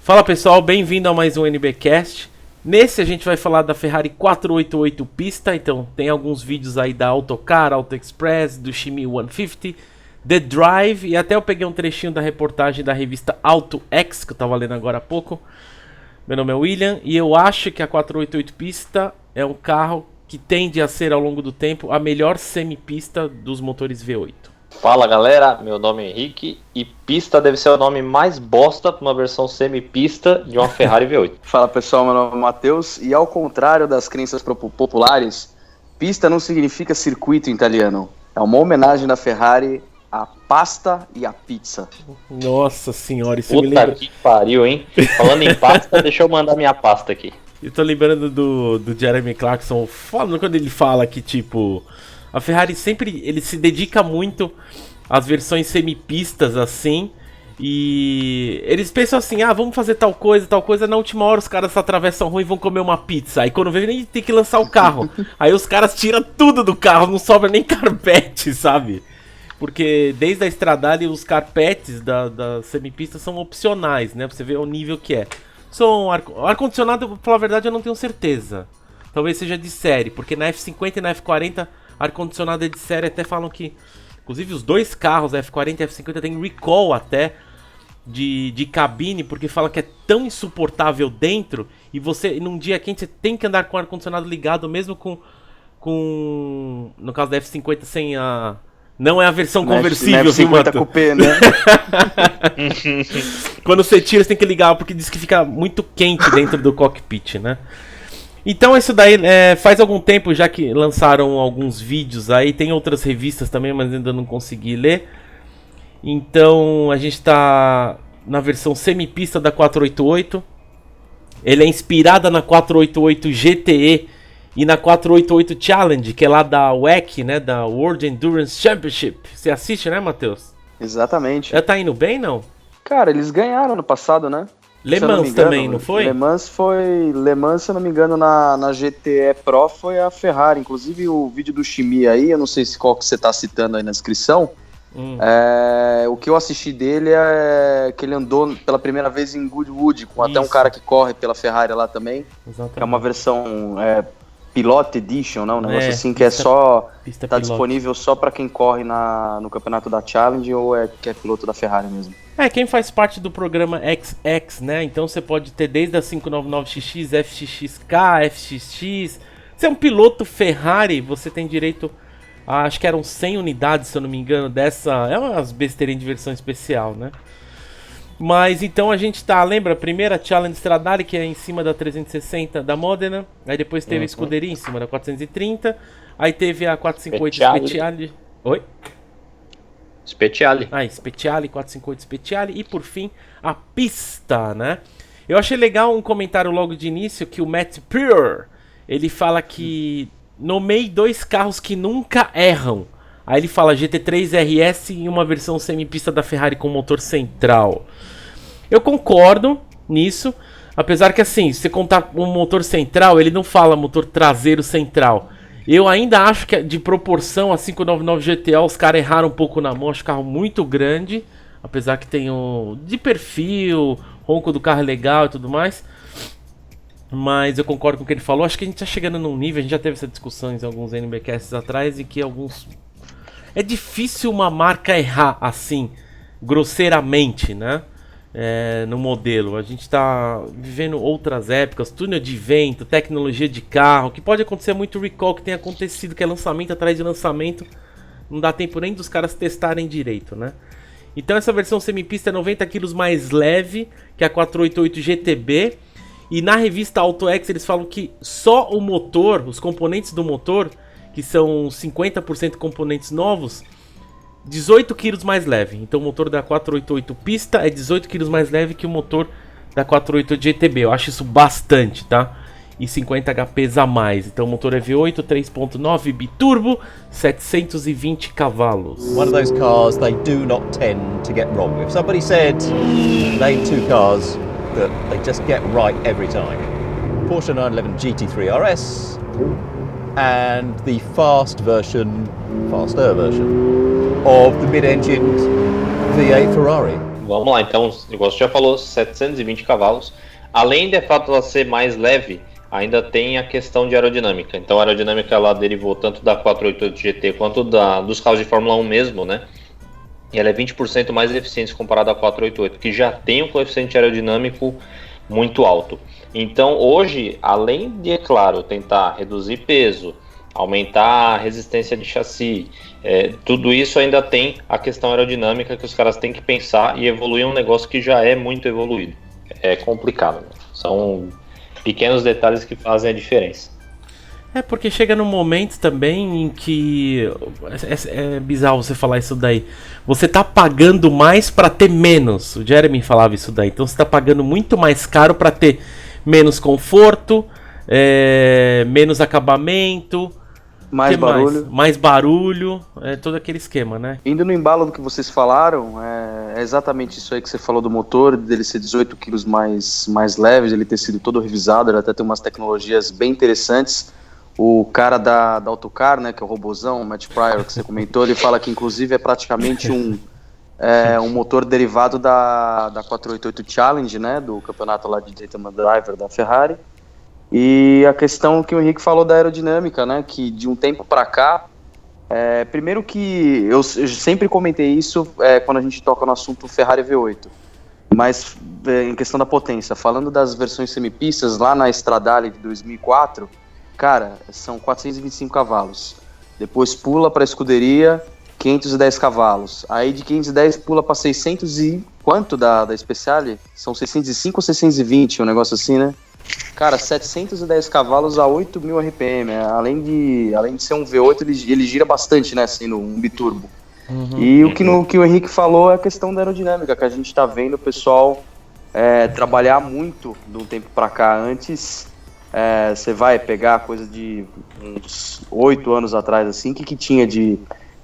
Fala pessoal, bem-vindo a mais um NBcast. Nesse a gente vai falar da Ferrari 488 pista, então tem alguns vídeos aí da Autocar, Auto Express, do Shimmy 150, The Drive e até eu peguei um trechinho da reportagem da revista Auto X, que eu tava lendo agora há pouco. Meu nome é William e eu acho que a 488 pista é um carro que tende a ser ao longo do tempo a melhor semipista dos motores V8. Fala galera, meu nome é Henrique e pista deve ser o nome mais bosta para uma versão semipista de uma Ferrari V8. Fala pessoal, meu nome é Matheus e ao contrário das crenças populares, pista não significa circuito em italiano. É uma homenagem da Ferrari à pasta e à pizza. Nossa senhora, isso Puta me lembra... que pariu, hein? Falando em pasta, deixa eu mandar minha pasta aqui. Eu tô lembrando do Jeremy Clarkson falando quando ele fala que tipo... A Ferrari sempre, ele se dedica muito às versões semipistas assim, e eles pensam assim, vamos fazer tal coisa, na última hora os caras atravessam a rua e vão comer uma pizza, aí quando vem nem tem que lançar o carro, aí os caras tiram tudo do carro, não sobra nem carpete, sabe? Porque desde a Stradale os carpetes da semipista são opcionais, né, pra você ver o nível que é. Ar-condicionado, pra falar a verdade, eu não tenho certeza, talvez seja de série, porque na F50 e na F40... ar-condicionado é de série, até falam que... Inclusive os dois carros, a F40 e a F50, tem recall até de cabine, porque fala que é tão insuportável dentro, e você, num dia quente, você tem que andar com o ar-condicionado ligado, mesmo com... No caso da F50 sem a... Não é a versão conversível, viu, F50 Coupé, né? Quando você tira, você tem que ligar, porque diz que fica muito quente dentro do cockpit, né? Então isso daí faz algum tempo já que lançaram alguns vídeos aí, tem outras revistas também, mas ainda não consegui ler. Então a gente tá na versão semipista da 488. Ele é inspirada na 488 GTE e na 488 Challenge, que é lá da WEC, né, da World Endurance Championship. Você assiste, né, Matheus? Exatamente. Tá indo bem, não? Cara, eles ganharam no passado, né? Le Mans também, não foi? Le Mans, se eu não me engano, na GTE Pro foi a Ferrari. Inclusive o vídeo do Shimmy aí, eu não sei se qual que você tá citando aí na descrição. O que eu assisti dele é que ele andou pela primeira vez em Goodwood, com até um cara que corre pela Ferrari lá também. Exatamente. Que é uma versão Pilot Edition, né? Um negócio assim que tá disponível só pra quem corre no campeonato da Challenge ou que é piloto da Ferrari mesmo. Quem faz parte do programa XX, né? Então você pode ter desde a 599XX, FXXK, FXX. Se é um piloto Ferrari, você tem direito a, acho que eram 100 unidades, se eu não me engano, dessa... É umas besteirinhas de versão especial, né? Mas então a gente lembra a primeira Challenge Stradale, que é em cima da 360 da Modena. Aí depois teve a Scuderia em cima da 430. Aí teve a 458 Speciale. Oi? Speciale. Speciale, 458 Speciale. E por fim, a pista, né? Eu achei legal um comentário logo de início que o Matt Pure, ele fala que nomeei dois carros que nunca erram. Aí ele fala GT3 RS e uma versão semipista da Ferrari com motor central. Eu concordo nisso, apesar que assim, se você contar um motor central, ele não fala motor traseiro central. Eu ainda acho que de proporção a 599 GTO os caras erraram um pouco na mão, acho o carro muito grande, apesar que tem de perfil, ronco do carro é legal e tudo mais. Mas eu concordo com o que ele falou, acho que a gente tá chegando num nível, a gente já teve essa discussão em alguns NBcasts atrás, em que alguns... É difícil uma marca errar assim, grosseiramente, né? No modelo. A gente tá vivendo outras épocas, túnel de vento, tecnologia de carro, que pode acontecer muito recall que tem acontecido, que é lançamento atrás de lançamento. Não dá tempo nem dos caras testarem direito, né? Então essa versão semipista é 90 kg mais leve que a 488 GTB. E na revista Auto X eles falam que só o motor, os componentes do motor, que são 50% componentes novos, 18 kg mais leve. Então o motor da 488 pista é 18 kg mais leve que o motor da 488 GTB. Eu acho isso bastante, tá? E 50 HPs a mais. Então o motor é V8 3.9 biturbo, 720 cavalos. One of those cars they do not tend to get wrong. If somebody said name two cars that they just get right every time, Porsche 911 GT3 RS and the faster version of the mid-engined V8 Ferrari. Vamos lá, então, igual você já falou, 720 cavalos. Além de fato ela ser mais leve, ainda tem a questão de aerodinâmica. Então a aerodinâmica ela derivou tanto da 488 GT quanto dos carros de Fórmula 1 mesmo, né? E ela é 20% mais eficiente comparada à 488, que já tem um coeficiente aerodinâmico muito alto. Então hoje, além de, é claro, tentar reduzir peso, aumentar a resistência de chassi, tudo isso ainda tem a questão aerodinâmica que os caras têm que pensar e evoluir um negócio que já é muito evoluído. É complicado, né? São pequenos detalhes que fazem a diferença. Porque chega num momento também em que é bizarro você falar isso daí. Você tá pagando mais pra ter menos. O Jeremy falava isso daí. Então você tá pagando muito mais caro pra ter menos conforto, menos acabamento, Mais barulho. Mais barulho, todo aquele esquema, né? Indo no embalo do que vocês falaram, é exatamente isso aí que você falou do motor, dele ser 18 quilos mais leve, ele ter sido todo revisado, ele até tem umas tecnologias bem interessantes. O cara da Autocar, né, que é o robozão, o Matt Pryor, que você comentou, ele fala que inclusive é praticamente um motor derivado da 488 Challenge, né, do campeonato lá de Daytona Driver da Ferrari. E a questão que o Henrique falou da aerodinâmica, né, que de um tempo para cá, primeiro que eu sempre comentei isso quando a gente toca no assunto Ferrari V8, mas em questão da potência, falando das versões semipistas, lá na Stradale de 2004, cara, são 425 cavalos, depois pula para a escuderia, 510 cavalos, aí de 510 pula para 600 e quanto da Speciale? São 605 ou 620, um negócio assim, né? Cara, 710 cavalos a 8.000 RPM, além de ser um V8, ele gira bastante, né, sendo um biturbo. Uhum. E o que o Henrique falou é a questão da aerodinâmica, que a gente tá vendo o pessoal trabalhar muito de um tempo pra cá. Antes, você vai pegar coisa de uns 8 anos atrás, assim, o que tinha de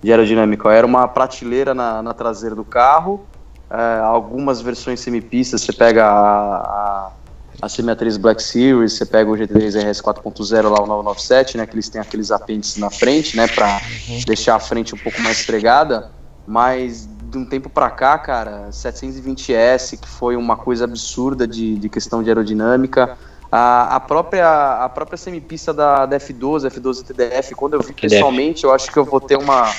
aerodinâmica? Era uma prateleira na traseira do carro, algumas versões semipistas, você pega a Semi-A3 Black Series, você pega o GT3 RS 4.0 lá, o 997, né, que eles têm aqueles apêndices na frente, né, pra deixar a frente um pouco mais esfregada, mas de um tempo pra cá, cara, 720S, que foi uma coisa absurda de questão de aerodinâmica, a própria semipista da F12 TDF, quando eu vi pessoalmente, eu acho que eu vou ter uma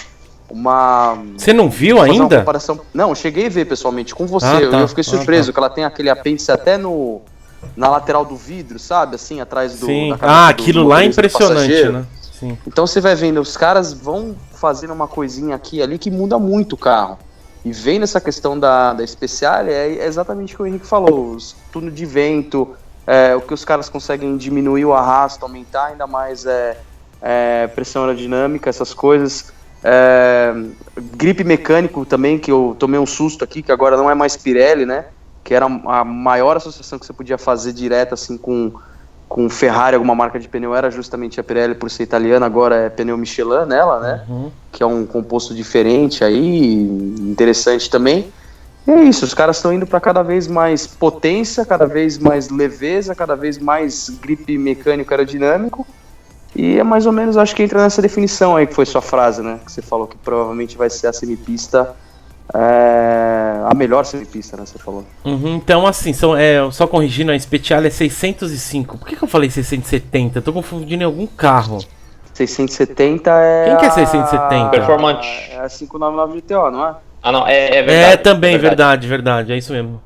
Você não viu ainda? Não, eu cheguei a ver pessoalmente com você, eu fiquei surpreso que ela tem aquele apêndice até na lateral do vidro, sabe? Assim, atrás do... Sim, aquilo lá é impressionante, né? Sim. Então você vai vendo, os caras vão fazendo uma coisinha aqui e ali que muda muito o carro. E vendo essa questão da Speciale, é exatamente o que o Henrique falou, os túnel de vento, o que os caras conseguem diminuir o arrasto, aumentar ainda mais pressão aerodinâmica, essas coisas. Gripe mecânico também, que eu tomei um susto aqui, que agora não é mais Pirelli, né? Que era a maior associação que você podia fazer direta assim com Ferrari, alguma marca de pneu, era justamente a Pirelli, por ser italiana, agora é pneu Michelin nela, né? Uhum. Que é um composto diferente aí, interessante também. E é isso, os caras estão indo para cada vez mais potência, cada vez mais leveza, cada vez mais gripe mecânico aerodinâmico. E é mais ou menos, acho que entra nessa definição aí que foi sua frase, né? Que você falou que provavelmente vai ser a semipista, a melhor semipista, né? Você falou. Uhum, então, assim, só corrigindo, a Speciale é 605. Por que eu falei 670? Eu tô confundindo em algum carro. 670 Quem que é 670? Performante. É a 599 GTO, não é? Ah, não, é verdade. Também, verdade, é isso mesmo.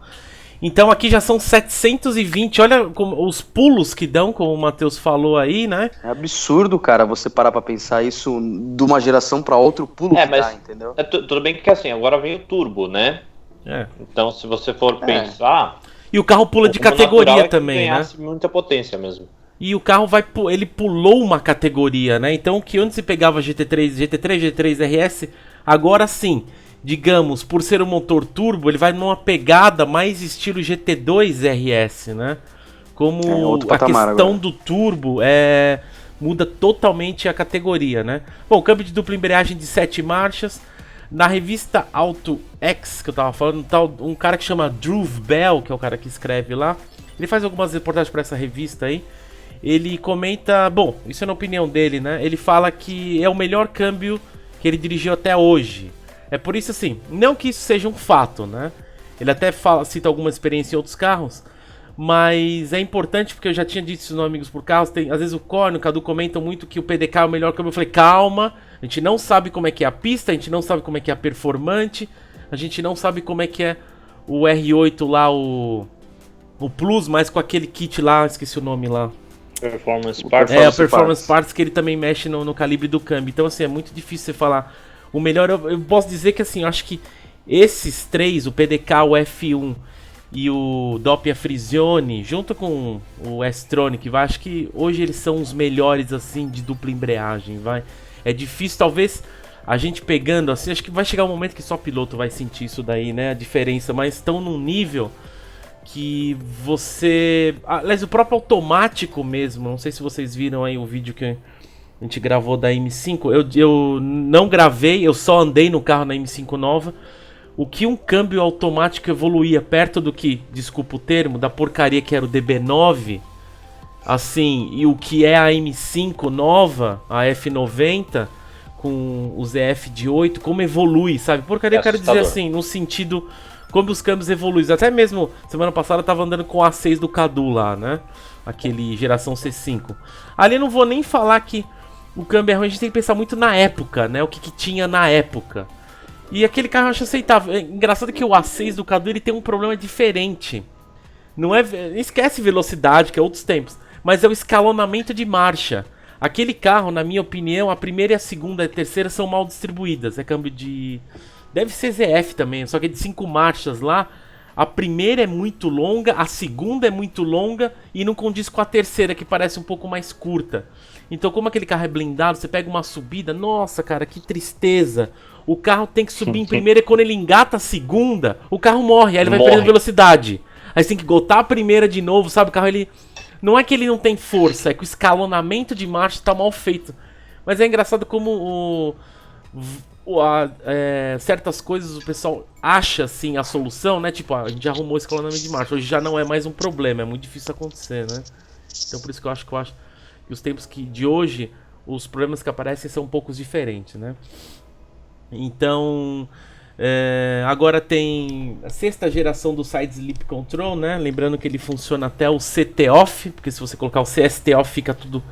Então aqui já são 720, olha os pulos que dão, como o Matheus falou aí, né? É absurdo, cara, você parar pra pensar isso de uma geração pra outra, o pulo que dá, entendeu? Tudo bem que assim, agora vem o turbo, né? Então se você for pensar... E o carro pula de categoria também, né? Muita potência mesmo. E o carro ele pulou uma categoria, né? Então que antes se pegava GT3 RS, agora sim... Digamos, por ser um motor turbo, ele vai numa pegada mais estilo GT2 RS, né? Como a questão agora do turbo muda totalmente a categoria, né? Bom, câmbio de dupla embreagem de 7 marchas. Na revista Auto X, que eu tava falando, um cara que chama Drew Bell, que é o cara que escreve lá. Ele faz algumas reportagens para essa revista aí. Ele comenta, bom, isso é na opinião dele, né? Ele fala que é o melhor câmbio que ele dirigiu até hoje. É por isso assim, não que isso seja um fato, né? Ele até cita alguma experiência em outros carros, mas é importante porque eu já tinha dito isso no Amigos por Carros, às vezes o Corno e o Cadu comentam muito que o PDK é o melhor câmbio. Eu falei, calma, a gente não sabe como é que é a pista, a gente não sabe como é que é a performante, a gente não sabe como é que é o R8 lá, o Plus, mas com aquele kit lá, esqueci o nome lá. Performance Parts. É, o Performance Parts, que ele também mexe no calibre do câmbio. Então, assim, é muito difícil você falar. O melhor, eu posso dizer que, assim, eu acho que esses três, o PDK, o F1 e o Doppia Frisione, junto com o S-Tronic, vai, acho que hoje eles são os melhores, assim, de dupla embreagem, vai. É difícil, talvez, a gente pegando, assim, acho que vai chegar um momento que só piloto vai sentir isso daí, né, a diferença, mas estão num nível que você... Aliás, o próprio automático mesmo, não sei se vocês viram aí o vídeo que a gente gravou da M5, eu não gravei, eu só andei no carro na M5 nova. O que um câmbio automático evoluía perto do que, desculpa o termo, da porcaria que era o DB9, assim, e o que é a M5 nova, a F90, com o ZF de 8, como evolui, sabe? Porcaria, eu quero dizer assim, no sentido... Como os câmbios evoluem. Até mesmo, semana passada eu tava andando com o A6 do Cadu lá, né? Aquele geração C5. Ali eu não vou nem falar que o câmbio é ruim, a gente tem que pensar muito na época, né? O que tinha na época. E aquele carro eu acho aceitável. É engraçado que o A6 do Cadu, ele tem um problema diferente. Não é... Esquece velocidade, que é outros tempos. Mas é o escalonamento de marcha. Aquele carro, na minha opinião, a primeira e a segunda e a terceira são mal distribuídas. É câmbio de... Deve ser ZF também, só que é de 5 marchas lá. A primeira é muito longa, a segunda é muito longa e não condiz com a terceira, que parece um pouco mais curta. Então, como aquele carro é blindado, você pega uma subida, nossa, cara, que tristeza. O carro tem que subir em primeira e quando ele engata a segunda, o carro morre, aí ele vai perdendo velocidade. Aí você tem que gotar a primeira de novo, sabe? O carro, ele... Não é que ele não tem força, é que o escalonamento de marcha tá mal feito. Mas é engraçado como certas coisas o pessoal acha assim a solução, né? Tipo, a gente arrumou o escalonamento de marcha, hoje já não é mais um problema, é muito difícil acontecer, né? Então por isso que eu acho que os tempos de hoje, os problemas que aparecem são um pouco diferentes, né? Então, agora tem a 6ª geração do Side Sleep Control, né? Lembrando que ele funciona até o CT Off, porque se você colocar o CST Off fica tudo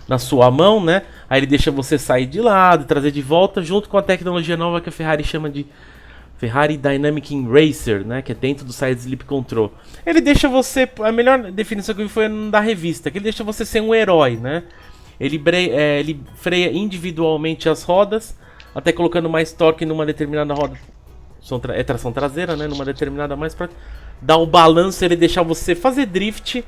na sua mão, né? Aí ele deixa você sair de lado, trazer de volta, junto com a tecnologia nova que a Ferrari chama de Ferrari Dynamic Racer, né? Que é dentro do Side Sleep Control. Ele deixa você... A melhor definição que eu vi foi da revista, que ele deixa você ser um herói, né? Ele freia individualmente as rodas, até colocando mais torque numa determinada roda. É tração traseira, né? Numa determinada mais pra dar o balanço, ele deixar você fazer drift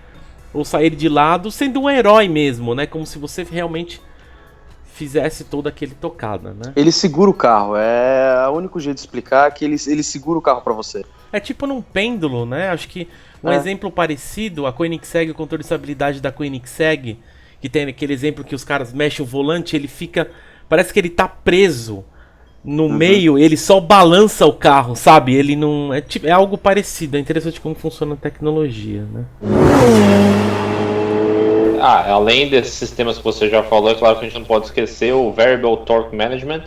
ou sair de lado, sendo um herói mesmo, né? Como se você realmente fizesse todo aquele tocada, né? Ele segura o carro, é o único jeito de explicar que ele segura o carro pra você. É tipo num pêndulo, né? Acho que um exemplo parecido, a Koenigsegg, o controle de estabilidade da Koenigsegg, que tem aquele exemplo que os caras mexem o volante, ele fica... Parece que ele tá preso no meio, ele só balança o carro, sabe? Ele não... É algo parecido, é interessante como funciona a tecnologia, né? Além desses sistemas que você já falou, é claro que a gente não pode esquecer o Variable Torque Management,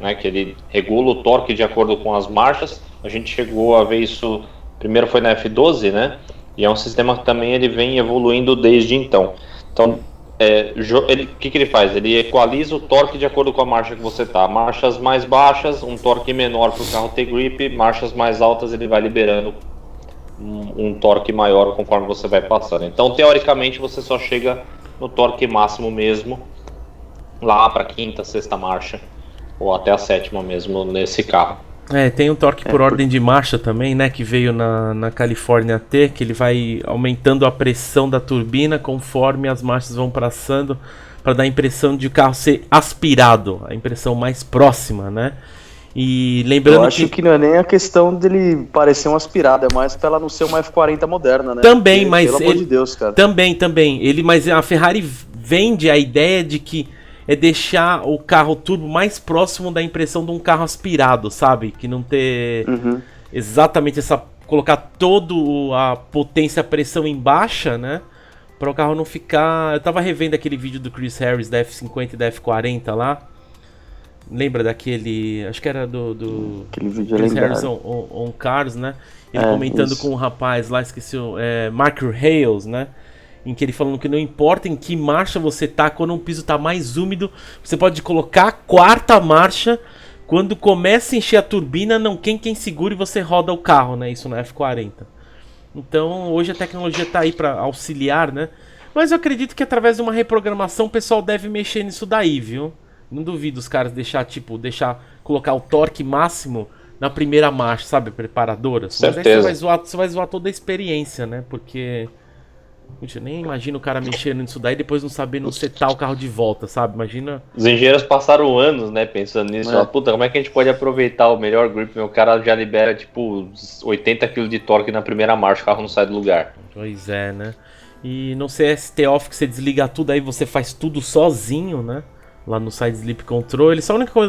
né, que ele regula o torque de acordo com as marchas. A gente chegou a ver isso, primeiro foi na F12, né? E é um sistema que também ele vem evoluindo desde então. Então, o que ele faz? Ele equaliza o torque de acordo com a marcha que você tá. Marchas mais baixas, um torque menor para o carro ter grip, marchas mais altas ele vai liberando um torque maior conforme você vai passando. Então, teoricamente, você só chega no torque máximo mesmo lá para 5ª, 6ª marcha, ou até a 7ª mesmo nesse carro. Tem um torque por ordem de marcha também, né? Que veio na California T, que ele vai aumentando a pressão da turbina conforme as marchas vão passando, para dar a impressão de o carro ser aspirado, a impressão mais próxima, né? E lembrando eu acho que não é nem a questão dele parecer um aspirado, é mais pra ela não ser uma F40 moderna, né? Também, mas pelo amor de Deus, cara. Também. Mas a Ferrari vende a ideia de que é deixar o carro turbo mais próximo da impressão de um carro aspirado, sabe? Que não ter exatamente essa... Colocar toda a potência, a pressão em baixa, né? Para o carro não ficar... Eu tava revendo aquele vídeo do Chris Harris da F50 e da F40 lá. Lembra daquele... Acho que era do aquele vídeo Chris lendário. Harris on Cars, né? Ele comentando isso. com um rapaz lá, esqueci, Mark Hales, né? Em que ele falando que não importa em que marcha você tá, quando um piso tá mais úmido, você pode colocar a 4ª marcha. Quando começa a encher a turbina, não quem segura e você roda o carro, né? Isso na F40. Então, hoje a tecnologia tá aí para auxiliar, né? Mas eu acredito que através de uma reprogramação o pessoal deve mexer nisso daí, viu? Não duvido os caras colocar o torque máximo na primeira marcha, sabe? Preparadora. Certeza. Mas aí você vai zoar toda a experiência, né? Porque... Puxa, eu nem imagino o cara mexendo nisso daí e depois não sabendo setar o carro de volta, sabe? Imagina... Os engenheiros passaram anos, né, pensando nisso. Falaram, puta, como é que a gente pode aproveitar o melhor grip? O cara já libera, tipo, 80 kg de torque na primeira marcha, o carro não sai do lugar. Pois é, né? E não sei ST-Off que você desliga tudo, aí você faz tudo sozinho, né? Lá no Side Sleep Control.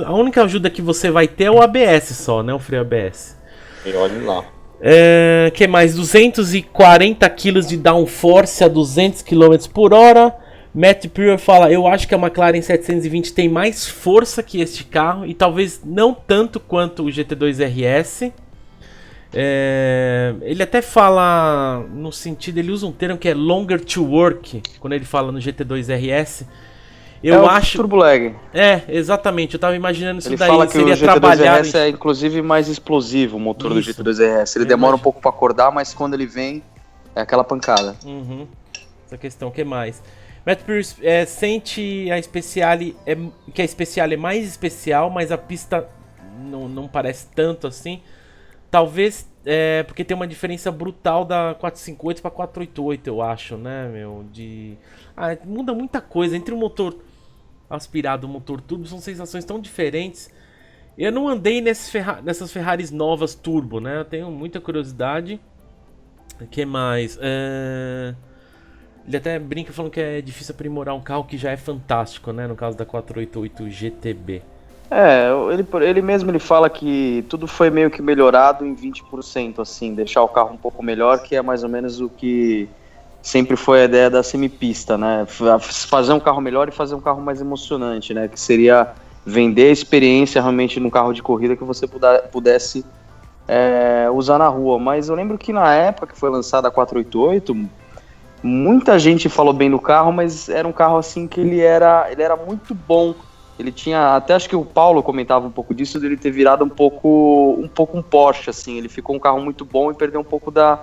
A única ajuda que você vai ter é o ABS só, né? O freio ABS. E olha lá. Que mais? 240 kg de downforce a 200 km por hora. Matt Prior fala, eu acho que a McLaren 720 tem mais força que este carro e talvez não tanto quanto o GT2 RS. Ele até fala no sentido, ele usa um termo que é longer to work, quando ele fala no GT2 RS. Eu acho. Turbo lag. Exatamente. Eu tava imaginando isso ele daí. Fala que seria o GT2 RS é inclusive mais explosivo, o motor do GT2 RS. Ele demora um pouco para acordar, mas quando ele vem, é aquela pancada. Essa questão, o que mais? Matt Pierce sente que a Speciale é mais especial, mas a pista não parece tanto assim. Talvez porque tem uma diferença brutal da 458 para 488, eu acho, né, meu? Muda muita coisa entre o motor aspirado e o motor turbo, são sensações tão diferentes. Eu não andei nessas Ferraris novas turbo, né? Eu tenho muita curiosidade. O que mais? Ele até brinca falando que é difícil aprimorar um carro que já é fantástico, né? No caso da 488 GTB. Ele mesmo fala que tudo foi meio que melhorado em 20%, assim, deixar o carro um pouco melhor, que é mais ou menos o que sempre foi a ideia da semipista, né? Fazer um carro melhor e fazer um carro mais emocionante, né? Que seria vender a experiência realmente num carro de corrida que você pudesse usar na rua. Mas eu lembro que na época que foi lançada a 488, muita gente falou bem do carro, mas era um carro assim que ele era muito bom. Ele tinha, até acho que o Paulo comentava um pouco disso, dele ter virado um pouco um Porsche, assim. Ele ficou um carro muito bom e perdeu um pouco da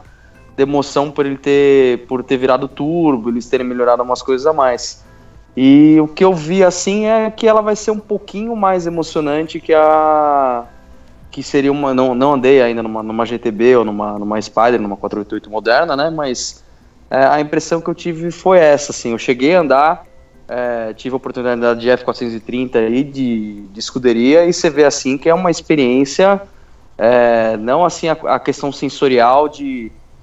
emoção por ter virado turbo, eles terem melhorado umas coisas a mais. E o que eu vi, assim, é que ela vai ser um pouquinho mais emocionante que seria uma... Não andei ainda numa GTB ou numa Spider, numa 488 moderna, né? Mas a impressão que eu tive foi essa, assim. Eu cheguei a andar... tive a oportunidade de F430 aí, de escuderia, e você vê assim que é uma experiência, não assim a questão sensorial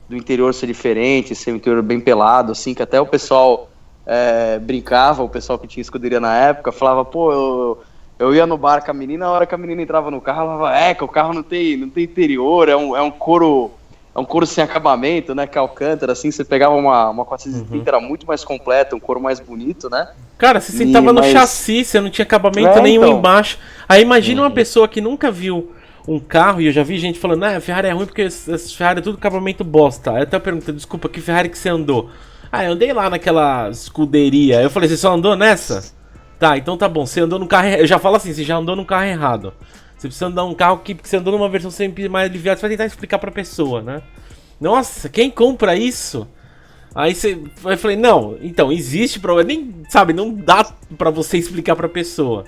do interior ser diferente, ser um interior bem pelado, assim, que até o pessoal brincava, o pessoal que tinha escuderia na época, falava, pô, eu ia no bar com a menina, a hora que a menina entrava no carro, ela falava, que o carro não tem interior, é um couro sem acabamento, né, que Alcântara, assim, você pegava uma 430, era muito mais completa, um couro mais bonito, né? Cara, você sentava no chassi, você não tinha acabamento nenhum então embaixo. Aí imagina uma pessoa que nunca viu um carro, e eu já vi gente falando, a Ferrari é ruim porque essa Ferrari é tudo acabamento bosta. Aí até pergunta, desculpa, que Ferrari que você andou? Eu andei lá naquela escuderia. Eu falei, você só andou nessa? Tá, então tá bom, você andou no carro... Eu já falo assim, você já andou no carro errado. Você precisa andar um carro que você andou numa versão sempre mais aliviada, você vai tentar explicar pra pessoa, né? Nossa, quem compra isso? Aí eu falei, não, então, existe problema, nem, sabe, não dá pra você explicar pra pessoa.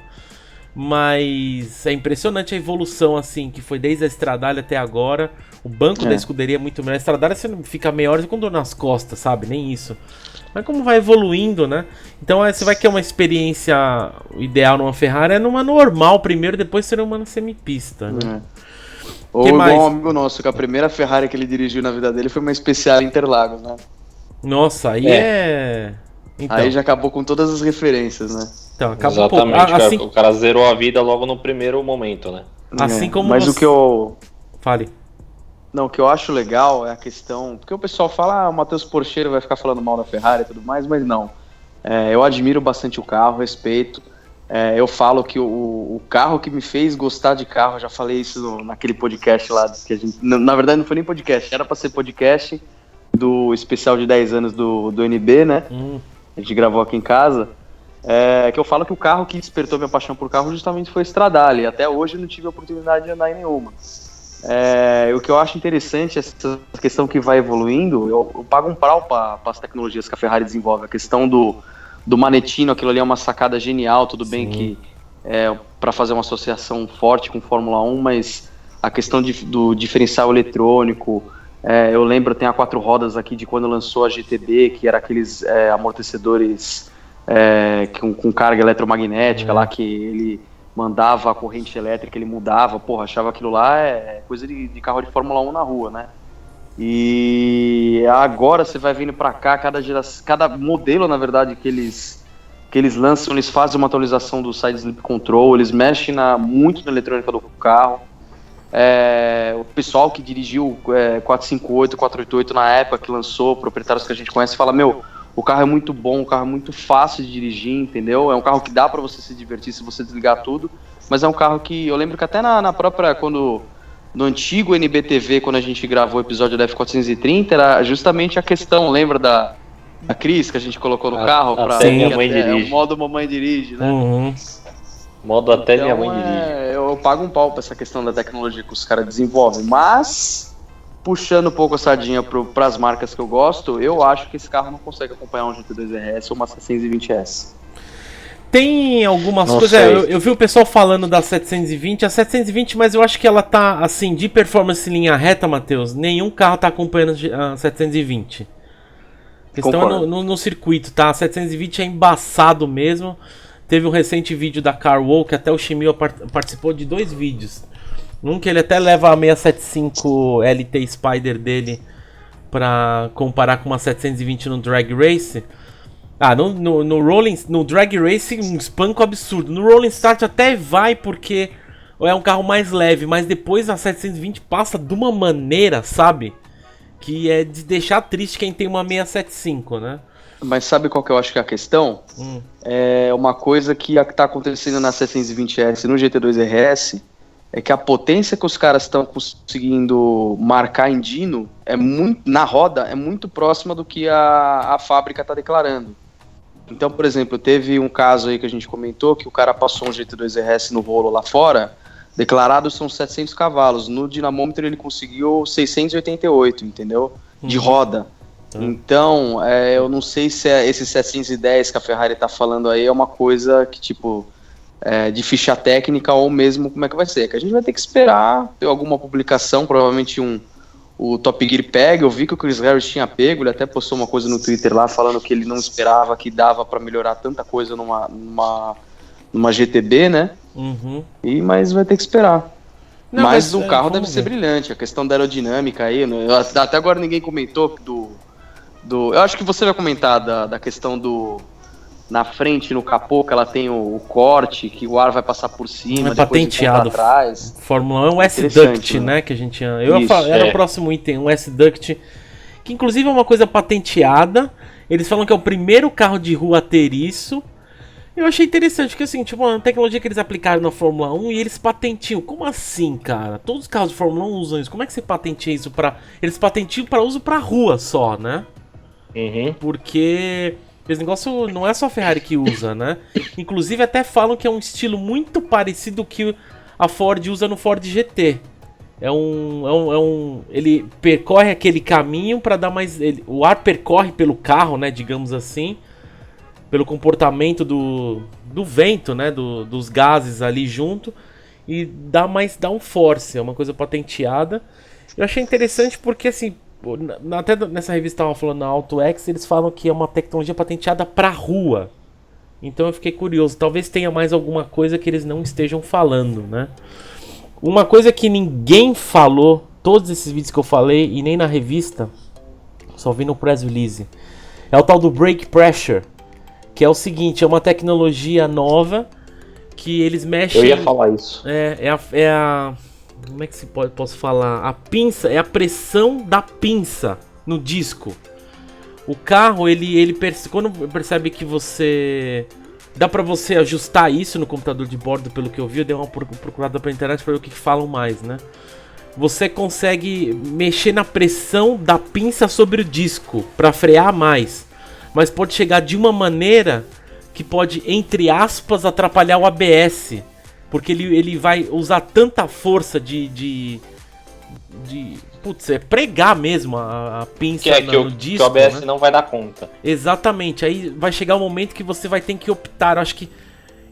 Mas é impressionante a evolução, assim, que foi desde a Stradale até agora. O banco da escuderia é muito melhor. A Stradale você não fica meia hora com dor nas costas, sabe? Nem isso. Mas como vai evoluindo, né? Então você vai querer uma experiência ideal numa Ferrari, é numa normal primeiro, depois ser uma semipista, né? Ou igual um amigo nosso, que a primeira Ferrari que ele dirigiu na vida dele foi uma Speciale Interlagos, né? Nossa, aí Então. Aí já acabou com todas as referências, né? Então, acabou exatamente, assim... o cara zerou a vida logo no primeiro momento, né? Assim como mas o que eu... Fale. Não, o que eu acho legal é a questão... Porque o pessoal fala, o Matheus Porcheiro vai ficar falando mal da Ferrari e tudo mais, mas não. Eu admiro bastante o carro, respeito. eu falo que o carro que me fez gostar de carro, eu já falei isso naquele podcast lá, que a gente, na verdade não foi nem podcast, era para ser podcast do especial de 10 anos do NB, né? A gente gravou aqui em casa, que eu falo que o carro que despertou minha paixão por carro justamente foi a Stradale, e até hoje eu não tive a oportunidade de andar em nenhuma. O que eu acho interessante, essa questão que vai evoluindo, eu pago um pau para as tecnologias que a Ferrari desenvolve, a questão do Manettino, aquilo ali é uma sacada genial, tudo bem que para fazer uma associação forte com Fórmula 1, mas a questão do diferencial eletrônico, eu lembro, tem a 4 rodas aqui de quando lançou a GTB, que era aqueles amortecedores com carga eletromagnética lá, que ele mandava a corrente elétrica, ele mudava, achava aquilo lá coisa de carro de Fórmula 1 na rua, né? E agora você vai vindo pra cá, cada modelo, na verdade, que eles lançam, eles fazem uma atualização do side sleep control, eles mexem muito na eletrônica do carro. O pessoal que dirigiu 458, 488 na época que lançou, proprietários que a gente conhece, fala, o carro é muito bom, o carro é muito fácil de dirigir, entendeu? É um carro que dá pra você se divertir se você desligar tudo, mas é um carro que, eu lembro que até na própria, no antigo NBTV, quando a gente gravou o episódio da F430, era justamente a questão, lembra da Cris que a gente colocou no carro? Até minha mãe dirige. O modo mamãe dirige, né? Modo até minha mãe dirige. Eu pago um pau pra essa questão da tecnologia que os caras desenvolvem, mas puxando um pouco a sardinha para as marcas que eu gosto, eu acho que esse carro não consegue acompanhar um GT2 RS ou uma 720S. Tem algumas coisas, eu vi o pessoal falando da 720, a 720, mas eu acho que ela tá, assim, de performance em linha reta, Matheus, nenhum carro tá acompanhando a 720. A questão é no circuito, tá? A 720 é embaçado mesmo. Teve um recente vídeo da Carwall, que até o Shimio participou de 2 vídeos. Um que ele até leva a 675 LT Spider dele pra comparar com uma 720 no Drag Race. No Drag Race um espanco absurdo. No Rolling Start até vai porque é um carro mais leve, mas depois a 720 passa de uma maneira, sabe? Que é de deixar triste quem tem uma 675, né? Mas sabe qual que eu acho que é a questão? É uma coisa que tá acontecendo na 720S no GT2 RS, é que a potência que os caras estão conseguindo marcar em dyno na roda é muito próxima do que a fábrica está declarando. Então, por exemplo, teve um caso aí que a gente comentou, que o cara passou um GT2 RS no rolo lá fora, declarados são 700 cavalos, no dinamômetro ele conseguiu 688, entendeu? De roda. Então, eu não sei se esse 710 que a Ferrari tá falando aí é uma coisa que, tipo, de ficha técnica ou mesmo como é que vai ser. Que a gente vai ter que esperar ter alguma publicação, provavelmente o Top Gear pega. Eu vi que o Chris Harris tinha pego, ele até postou uma coisa no Twitter lá falando que ele não esperava que dava para melhorar tanta coisa numa GTB, né? Mas vai ter que esperar. Mas o carro deve ser brilhante, a questão da aerodinâmica aí, né? Até agora ninguém comentou eu acho que você vai comentar da questão na frente, no capô, que ela tem o corte, que o ar vai passar por cima, depois patenteado. Atrás. Fórmula 1, um S-Duct, né? Que a gente era o próximo item, um S-Duct, que inclusive é uma coisa patenteada. Eles falam que é o primeiro carro de rua a ter isso. Eu achei interessante, porque assim, tipo, uma tecnologia que eles aplicaram na Fórmula 1 e eles patentiam. Como assim, cara? Todos os carros de Fórmula 1 usam isso. Como é que você patenteia isso Eles patentiam para uso pra rua só, né? Porque esse negócio não é só a Ferrari que usa, né? Inclusive até falam que é um estilo muito parecido que a Ford usa no Ford GT. Ele percorre aquele caminho para dar mais... o ar percorre pelo carro, né? Digamos assim. Pelo comportamento do vento, né? Dos gases ali junto. E dá um force. É uma coisa patenteada. Eu achei interessante porque assim... Até nessa revista tava falando na AutoX, eles falam que é uma tecnologia patenteada pra rua. Então eu fiquei curioso, talvez tenha mais alguma coisa que eles não estejam falando, né? Uma coisa que ninguém falou, todos esses vídeos que eu falei, e nem na revista, só vi no press release, é o tal do Brake Pressure, que é o seguinte, é uma tecnologia nova que eles mexem... Eu ia falar isso. Como é que posso falar? A pinça, é a pressão da pinça no disco. O carro, quando percebe que você Dá pra você ajustar isso no computador de bordo, pelo que eu vi. Eu dei uma procurada pela internet pra ver o que falam mais, né? Você consegue mexer na pressão da pinça sobre o disco pra frear mais. Mas pode chegar de uma maneira que pode, entre aspas, atrapalhar o ABS. Porque ele vai usar tanta força putz, pregar mesmo a pinça no disco. Que o ABS né? não vai dar conta. Exatamente, aí vai chegar um momento que você vai ter que optar. Eu acho que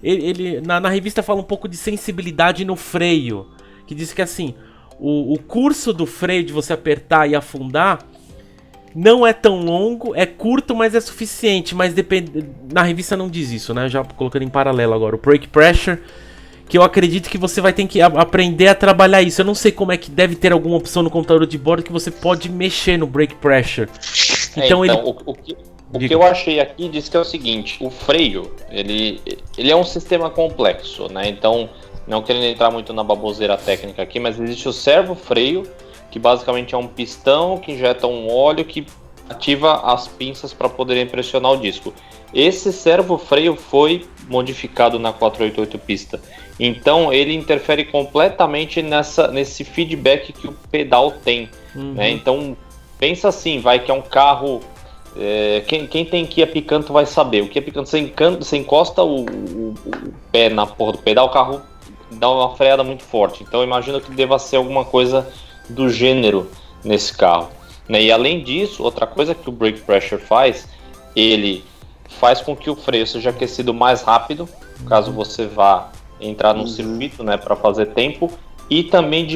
ele na revista fala um pouco de sensibilidade no freio. Que diz que assim, o curso do freio de você apertar e afundar não é tão longo, é curto, mas é suficiente. Mas na revista não diz isso, né? Já colocando em paralelo agora. O brake pressure, que eu acredito que você vai ter que aprender a trabalhar isso. Eu não sei como é que deve ter alguma opção no computador de bordo que você pode mexer no brake pressure. Então o que eu achei aqui diz que é o seguinte: o freio, ele é um sistema complexo, né? Então, não querendo entrar muito na baboseira técnica aqui, mas existe o servo-freio, que basicamente é um pistão que injeta um óleo que ativa as pinças para poderem pressionar o disco. Esse servo-freio foi modificado na 488 pista. Então ele interfere completamente nesse feedback que o pedal tem. Né? Então pensa assim, que é um carro... quem tem Kia Picanto vai saber. O Kia Picanto, você encosta o pé na porra do pedal, o carro dá uma freada muito forte. Então eu imagino que deva ser alguma coisa do gênero nesse carro. Né? E além disso, outra coisa que o brake pressure faz, ele faz com que o freio seja aquecido mais rápido, caso você vá entrar num circuito, né, para fazer tempo, e também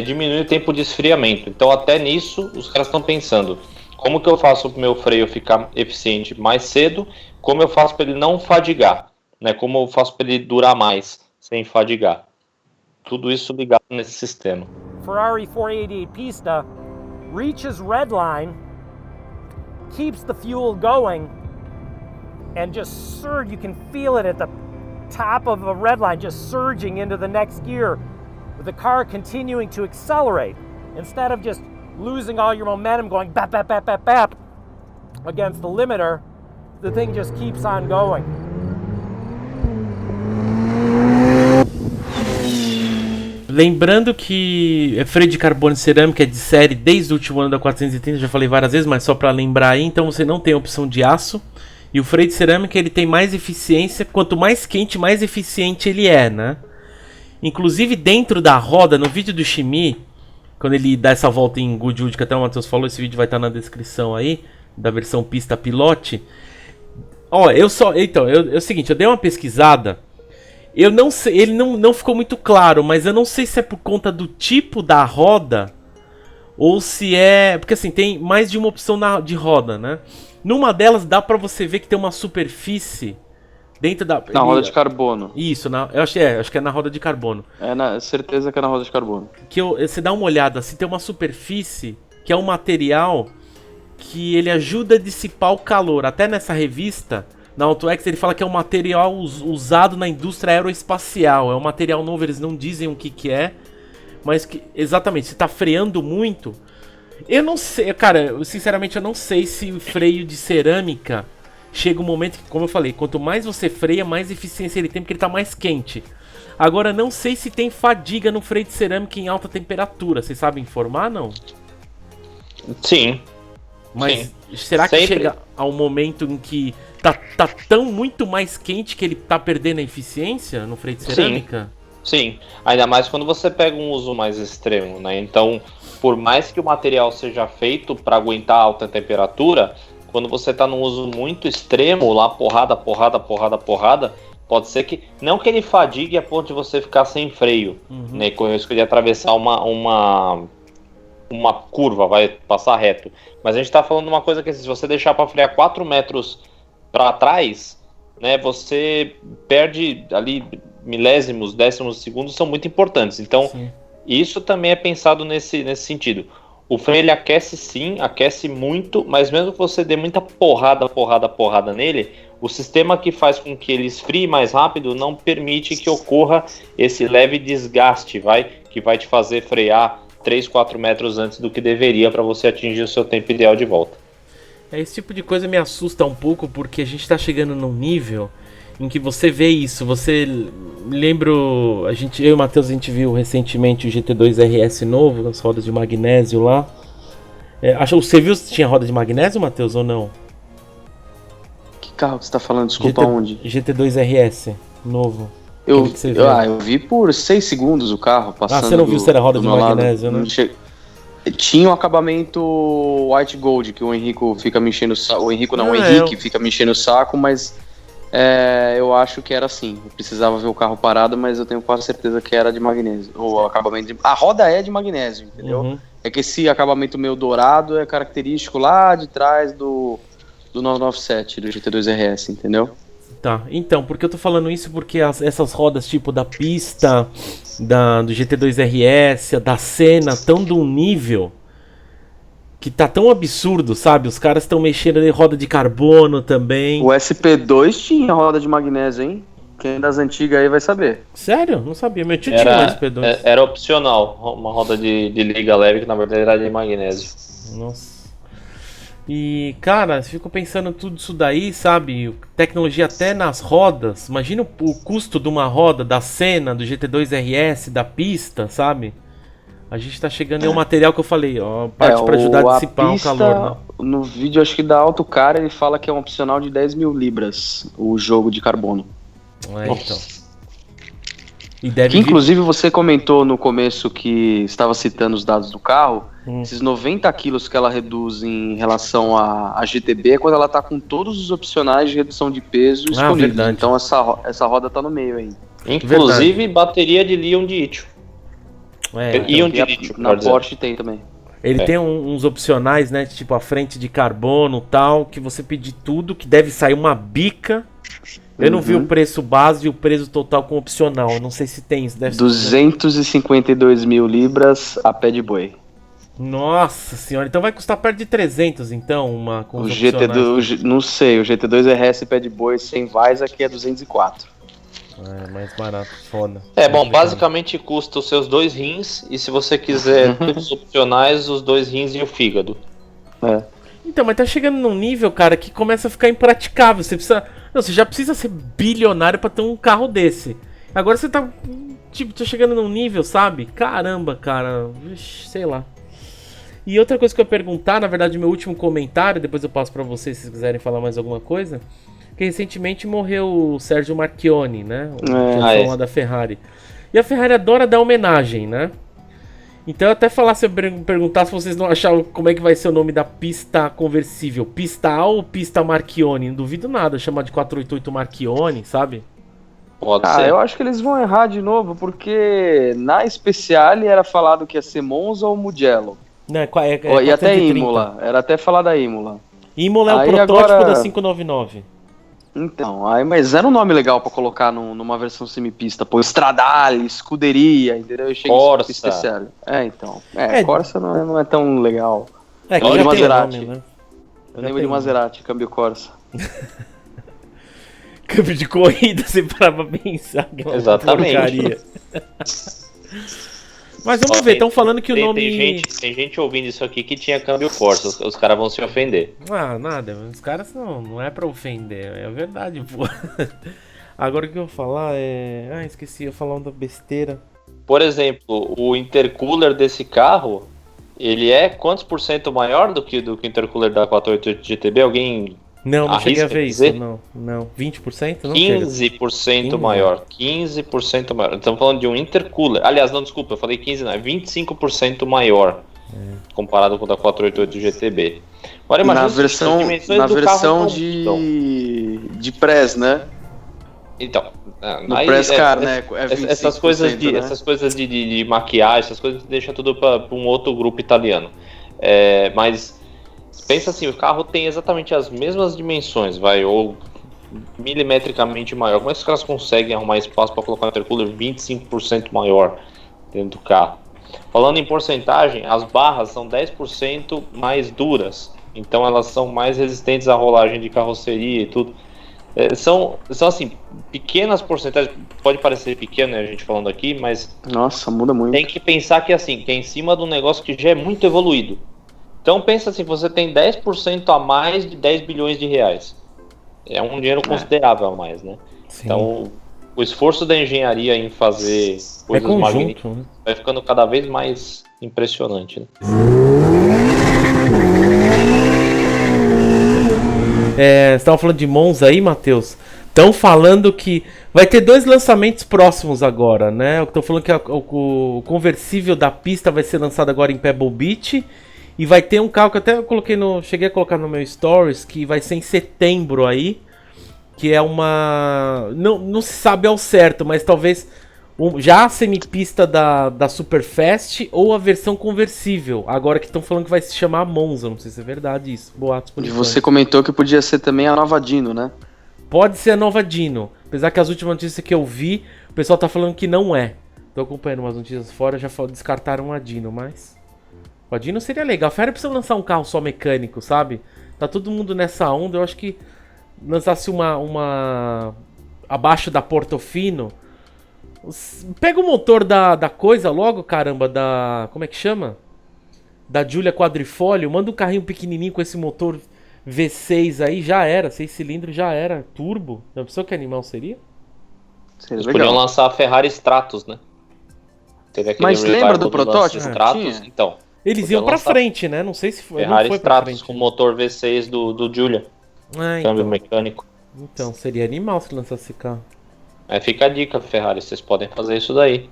diminui o tempo de esfriamento. Então até nisso os caras estão pensando, como que eu faço para o meu freio ficar eficiente mais cedo, como eu faço para ele não fadigar, né, como eu faço para ele durar mais sem fadigar. Tudo isso ligado nesse sistema. Ferrari 488 Pista reaches redline, keeps the fuel going, and just surge. You can feel it at the top of a red line, just surging into the next gear, with the car continuing to accelerate instead of just losing all your momentum, going bap bap bap bap bap against the limiter. The thing just keeps on going. Lembrando que freio de carbono e cerâmica é de série desde o último ano da 430, já falei várias vezes, mas só para lembrar aí, então você não tem a opção de aço. E o freio de cerâmica ele tem mais eficiência, quanto mais quente, mais eficiente ele é, né? Inclusive dentro da roda, no vídeo do Shimi, quando ele dá essa volta em Goodwood, que até o Matheus falou, esse vídeo vai estar na descrição aí, da versão pista pilote. Ó, é o seguinte, eu dei uma pesquisada, eu não sei, ele não ficou muito claro, mas eu não sei se é por conta do tipo da roda, ou se é... Porque assim, tem mais de uma opção de roda, né? Numa delas dá pra você ver que tem uma superfície dentro da... Na roda de carbono. Isso, acho que é na roda de carbono. Certeza que é na roda de carbono. Você dá uma olhada, se tem uma superfície que é um material que ele ajuda a dissipar o calor. Até nessa revista, na AutoX, ele fala que é um material usado na indústria aeroespacial. É um material novo, eles não dizem o que é, mas que exatamente, se tá freando muito... Eu não sei, cara, sinceramente eu não sei se o freio de cerâmica chega um momento que, como eu falei, quanto mais você freia, mais eficiência ele tem, porque ele tá mais quente. Agora, não sei se tem fadiga no freio de cerâmica em alta temperatura. Vocês sabem informar, não? Sim. Mas será que chega ao momento em que tá tão muito mais quente que ele tá perdendo a eficiência no freio de cerâmica? Sim, ainda mais quando você pega um uso mais extremo, né? Então, por mais que o material seja feito para aguentar alta temperatura, quando você está num uso muito extremo, lá porrada, pode ser que, não que ele fadigue a ponto de você ficar sem freio, né? Com o risco de atravessar uma curva, vai passar reto. Mas a gente está falando de uma coisa que se você deixar para frear 4 metros para trás, né? Você perde ali milésimos, décimos de segundos, são muito importantes. Então, sim, isso também é pensado nesse sentido. O freio ele aquece sim, aquece muito, mas mesmo que você dê muita porrada nele, o sistema que faz com que ele esfrie mais rápido não permite que ocorra esse leve desgaste, que vai te fazer frear 3, 4 metros antes do que deveria para você atingir o seu tempo ideal de volta. Esse tipo de coisa me assusta um pouco, porque a gente está chegando num nível em que você vê isso. Você lembra, eu e o Matheus, a gente viu recentemente o GT2 RS novo, as rodas de magnésio lá. Você viu se tinha roda de magnésio, Matheus, ou não? Que carro que você tá falando? Desculpa, onde? GT2 RS novo. Eu vi por 6 segundos o carro passando. Você não viu se era roda de magnésio, né? Tinha um acabamento white gold, que o Henrico fica me enchendo o saco. O Henrique fica me enchendo o saco, mas eu acho que era assim. Eu precisava ver o carro parado, mas eu tenho quase certeza que era de magnésio. O acabamento a roda é de magnésio, entendeu? Uhum. É que esse acabamento meio dourado é característico lá de trás do 997, do GT2 RS, entendeu? Tá, então, porque eu tô falando isso porque essas rodas tipo da pista, do GT2 RS, da Senna, tão de um nível que tá tão absurdo, sabe? Os caras estão mexendo em roda de carbono também. O SP2 tinha roda de magnésio, hein? Quem das antigas aí vai saber. Sério? Não sabia, meu tio tinha um SP2. Era opcional, uma roda de liga leve que na verdade era de magnésio. Nossa. E, cara, você ficou pensando tudo isso daí, sabe? Tecnologia até nas rodas. Imagina o custo de uma roda da Senna, do GT2 RS, da pista, sabe? A gente tá chegando em um material que eu falei, ó, parte pra ajudar a dissipar o calor, né? No vídeo, acho que da Autocar, ele fala que é um opcional de 10 mil libras, o jogo de carbono. Então. E deve inclusive você comentou no começo que estava citando os dados do carro. Esses 90 quilos que ela reduz em relação à GTB é quando ela tá com todos os opcionais de redução de peso disponíveis. Verdade. Então essa roda tá no meio aí. Inclusive bateria de líon de lítio. Íon de lítio. Na Porsche tem também. Ele tem uns opcionais, né? Tipo a frente de carbono e tal, que você pedir tudo, que deve sair uma bica. Eu não vi o preço base e o preço total com opcional. Eu não sei se tem isso. 252 mil libras a pé de boi. Nossa senhora, então vai custar perto de 300, então, uma com os GT2, não sei, o GT2 RS pé de boi sem vais aqui é 204. É, mais barato, foda. Basicamente custa os seus 2 rins e se você quiser todos os opcionais, os 2 rins e o fígado. Então, mas tá chegando num nível, cara, que começa a ficar impraticável. Você já precisa ser bilionário pra ter um carro desse. Agora você tá chegando num nível, sabe? Caramba, cara, sei lá. E outra coisa que eu ia perguntar, na verdade, meu último comentário, depois eu passo pra vocês se vocês quiserem falar mais alguma coisa, que recentemente morreu o Sergio Marchionne, né? O lá da Ferrari. E a Ferrari adora dar homenagem, né? Então eu até perguntar se vocês não acharam como é que vai ser o nome da pista conversível. Pista A ou pista Marchionne? Não duvido nada, chamar de 488 Marchionne, sabe? Pode ser. Eu acho que eles vão errar de novo, porque na Speciale era falado que ia ser Monza ou Mugello. Não, e até Imola, era até falar da Imola. Imola é o protótipo da 599. Então, mas era um nome legal pra colocar numa versão semipista, pô, Stradale, Scuderia, entendeu? Eu achei Corsa. Isso especial. Corsa não é tão legal. Que de Maserati. Nome, né? Eu lembro de Maserati, câmbio Corsa. Câmbio de corrida, você parava pra pensar que é uma porcaria. Mas vamos ver, estão falando que o nome... Tem gente ouvindo isso aqui que tinha câmbio Corsa, os caras vão se ofender. Nada, os caras não é pra ofender, é verdade, pô. Agora o que eu vou falar esqueci, eu ia falar uma besteira. Por exemplo, o intercooler desse carro, ele é quantos por cento maior do que o intercooler da 488 GTB? Alguém... Não cheguei a ver isso, não. 20%? Não 15% maior. 15% maior. Estamos falando de um intercooler. Aliás, não, desculpa, eu falei 15%, não. É 25% maior. Comparado com o da 488 GTB. Agora imagina na versão de press, né? Então, no press car, né? Essas coisas de maquiagem, essas coisas deixa tudo para um outro grupo italiano. Mas pensa assim, o carro tem exatamente as mesmas dimensões, ou milimetricamente maior. Como é que os caras conseguem arrumar espaço para colocar um intercooler 25% maior dentro do carro? Falando em porcentagem, as barras são 10% mais duras, então elas são mais resistentes à rolagem de carroceria e tudo. São assim, pequenas porcentagens, pode parecer pequeno, né, a gente falando aqui, mas... Nossa, muda muito. Tem que pensar que é em cima de um negócio que já é muito evoluído. Então pensa assim, você tem 10% a mais de 10 bilhões de reais. é um dinheiro considerável a mais, né? Sim. Então, o esforço da engenharia em fazer coisas conjunto, magníficas né? vai ficando cada vez mais impressionante, né? Você estava falando de Monza aí, Matheus? Estão falando que vai ter 2 lançamentos próximos agora, né? Estão falando que o conversível da pista vai ser lançado agora em Pebble Beach. E vai ter um carro que até eu cheguei a colocar no meu Stories, que vai ser em setembro aí. Que é uma... Não se sabe ao certo, mas talvez já a semipista da Superfast ou a versão conversível. Agora que estão falando que vai se chamar Monza, não sei se é verdade isso. Boatos por E enquanto. você comentou que podia ser também a nova Dino, né? Pode ser a nova Dino. Apesar que as últimas notícias que eu vi, o pessoal tá falando que não é. Tô acompanhando umas notícias fora, já descartaram a Dino, mas... a Dino seria legal. A Ferrari precisa lançar um carro só mecânico, sabe? Tá todo mundo nessa onda, eu acho que... lançasse uma abaixo da Portofino. Pega o motor da coisa logo, caramba, como é que chama? Da Giulia Quadrifoglio, manda um carrinho pequenininho com esse motor V6 aí, já era, 6 cilindros já era, turbo. Já pensou que animal seria? Seria Eles legal. podiam lançar a Ferrari Stratos, né? Teve aquele Mas revival lembra do protótipo? Stratos, Tinha. então. Eles Podia iam pra lançar frente, né? Não sei se foi, Ferrari não foi pra Stratos frente. com motor V6 do Giulia, câmbio Então, mecânico. então, seria animal se lançasse esse carro. Fica a dica, Ferrari, vocês podem fazer isso daí.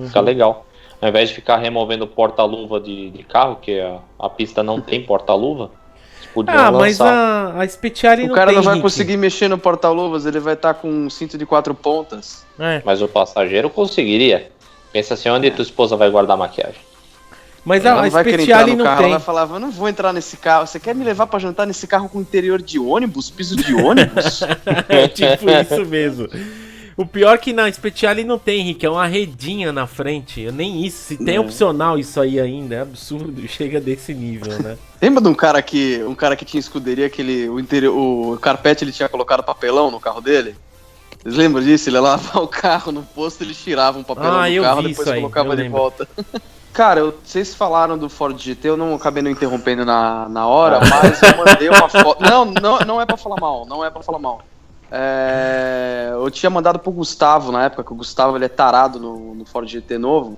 Fica legal. Ao invés de ficar removendo porta-luva de carro, que a pista não tem porta-luva, vocês podiam Mas lançar. a Speciale O não cara tem, não vai Rick. conseguir mexer no porta-luvas, ele vai estar com um cinto de 4 pontas. Mas o passageiro conseguiria. Pensa assim, onde tua esposa vai guardar a maquiagem? Mas Ela a não vai querer entrar Speciale no não carro, tem. ela vai falar, eu não vou entrar nesse carro, você quer me levar pra jantar nesse carro com interior de ônibus, piso de ônibus? É tipo isso mesmo. O pior é que na Speciale não tem, Rick, é uma redinha na frente. Nem isso, se tem opcional isso aí ainda, é absurdo, chega desse nível, né? Lembra de um cara que tinha escuderia, que o carpete ele tinha colocado papelão no carro dele? Vocês lembram disso? Ele ia lavar o carro no posto, ele tirava um papelão do eu carro, vi depois isso aí, colocava eu de lembro. volta. Cara, vocês falaram do Ford GT, eu não acabei não interrompendo na hora, mas eu mandei uma foto. Não é pra falar mal, não é pra falar mal. Eu tinha mandado pro Gustavo na época, que o Gustavo ele é tarado no Ford GT novo.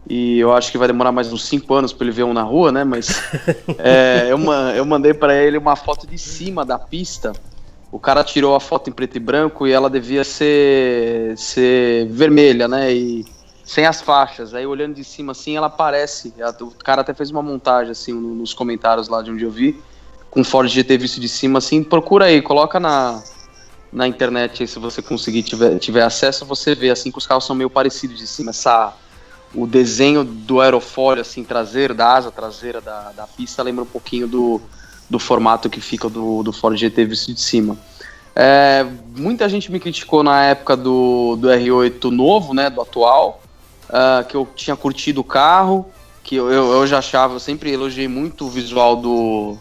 E eu acho que vai demorar mais uns 5 anos pra ele ver um na rua, né? Mas eu mandei pra ele uma foto de cima da pista. O cara tirou a foto em preto e branco e ela devia ser vermelha, né? E sem as faixas. Aí olhando de cima assim, ela aparece. O cara até fez uma montagem assim nos comentários lá de onde eu vi, com o Ford GT visto de cima assim. Procura aí, coloca na internet aí, se você conseguir, tiver acesso, você vê assim que os carros são meio parecidos de cima. O desenho do aerofólio assim traseiro, da asa traseira da pista lembra um pouquinho do formato que fica do Ford GT visto de cima. Muita gente me criticou na época do R8 novo, né, do atual, que eu tinha curtido o carro, que eu já achava, eu sempre elogiei muito o visual do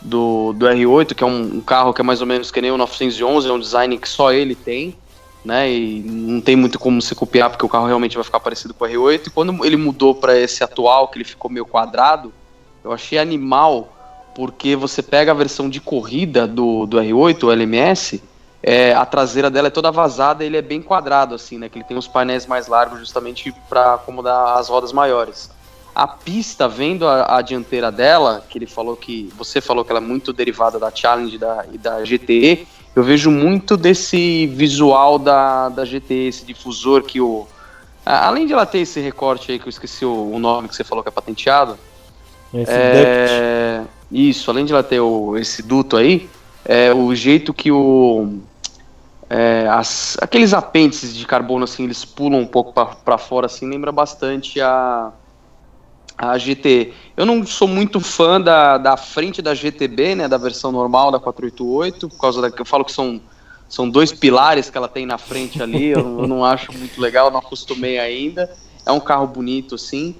R8, que é um carro que é mais ou menos que nem o 911, é um design que só ele tem, né, e não tem muito como se copiar, porque o carro realmente vai ficar parecido com o R8, e quando ele mudou para esse atual, que ele ficou meio quadrado, eu achei animal, porque você pega a versão de corrida do R8, o LMS, a traseira dela é toda vazada e ele é bem quadrado, assim, né? Que ele tem os painéis mais largos justamente para acomodar as rodas maiores. A pista, vendo a dianteira dela, você falou que ela é muito derivada da Challenge e da GTE, eu vejo muito desse visual da GTE, esse difusor que além de ela ter esse recorte aí, que eu esqueci o nome que você falou que é patenteado, Esse duct. isso, além de ela ter esse duto aí, o jeito que aqueles apêndices de carbono assim, eles pulam um pouco para fora assim, lembra bastante a GT. Eu não sou muito fã da frente da GTB, né, da versão normal da 488, por causa que eu falo que são 2 pilares que ela tem na frente ali, eu não acho muito legal, não acostumei ainda. É um carro bonito assim,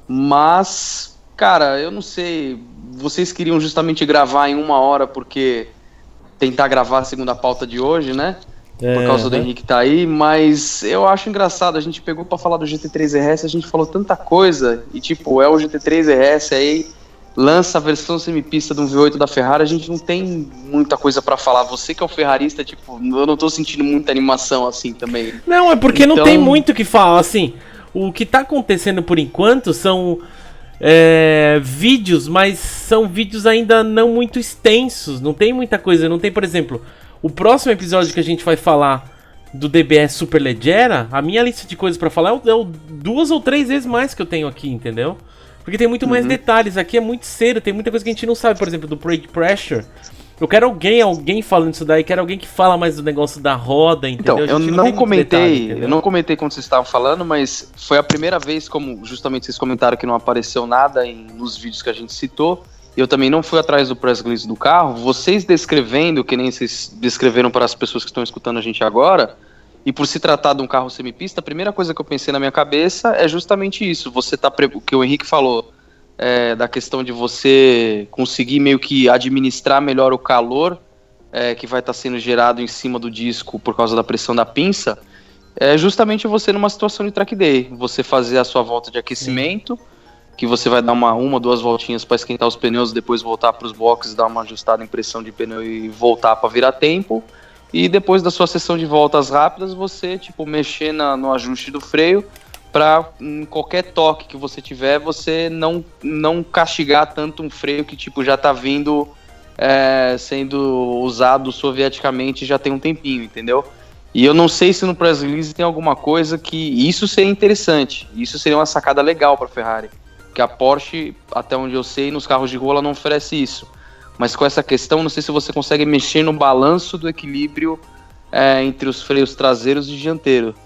mas cara, eu não sei, vocês queriam justamente gravar em 1 hora porque tentar gravar a segunda pauta de hoje, né? Por causa do Henrique tá aí, mas eu acho engraçado, a gente pegou pra falar do GT3 RS, a gente falou tanta coisa, e tipo, é o GT3 RS aí, lança a versão semipista de um V8 da Ferrari, a gente não tem muita coisa pra falar. Você que é o ferrarista, tipo, eu não tô sentindo muita animação assim também. Não, é porque não tem muito o que falar, assim. O que tá acontecendo por enquanto são vídeos, mas são vídeos ainda não muito extensos. Não tem muita coisa, não tem, por exemplo, o próximo episódio que a gente vai falar do DBS Superleggera, a minha lista de coisas pra falar é 2 ou 3 vezes mais que eu tenho aqui, entendeu? Porque tem muito mais detalhes, aqui é muito cedo, tem muita coisa que a gente não sabe, por exemplo, do Brake Pressure. Eu quero alguém falando isso daí, quero alguém que fala mais do negócio da roda, entendeu? Então, eu não comentei quando vocês estavam falando, mas foi a primeira vez, como justamente vocês comentaram que não apareceu nada nos vídeos que a gente citou, eu também não fui atrás do press release do carro, vocês descrevendo, que nem vocês descreveram para as pessoas que estão escutando a gente agora, e por se tratar de um carro semipista, a primeira coisa que eu pensei na minha cabeça é justamente isso. O que o Henrique falou, da questão de você conseguir meio que administrar melhor o calor que vai estar sendo gerado em cima do disco por causa da pressão da pinça, é justamente você numa situação de track day. Você fazer a sua volta de aquecimento, que você vai dar uma 2 voltinhas para esquentar os pneus, depois voltar para os boxes, dar uma ajustada em pressão de pneu e voltar para virar tempo. E depois da sua sessão de voltas rápidas, você tipo mexer no ajuste do freio para em qualquer toque que você tiver, você não castigar tanto um freio que tipo já tá vindo sendo usado sovieticamente já tem um tempinho, entendeu? E eu não sei se no press release tem alguma coisa que isso seria interessante, isso seria uma sacada legal para Ferrari, porque a Porsche, até onde eu sei, nos carros de rua ela não oferece isso. Mas com essa questão, não sei se você consegue mexer no balanço do equilíbrio entre os freios traseiros e dianteiro,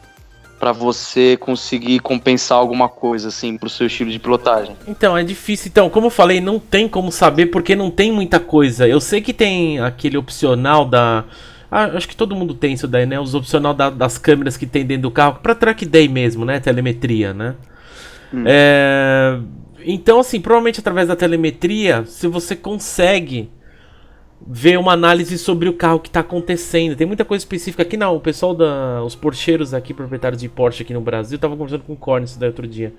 para você conseguir compensar alguma coisa, assim, pro seu estilo de pilotagem. Então, é difícil. Então, como eu falei, não tem como saber porque não tem muita coisa. Eu sei que tem aquele opcional acho que todo mundo tem isso daí, né? Os opcional das câmeras que tem dentro do carro, pra track day mesmo, né? Telemetria, né? Então, assim, provavelmente através da telemetria, se você consegue ver uma análise sobre o carro que está acontecendo. Tem muita coisa específica aqui, não. O pessoal os porcheiros aqui, proprietários de Porsche aqui no Brasil, tava conversando com o Corne isso daí outro dia.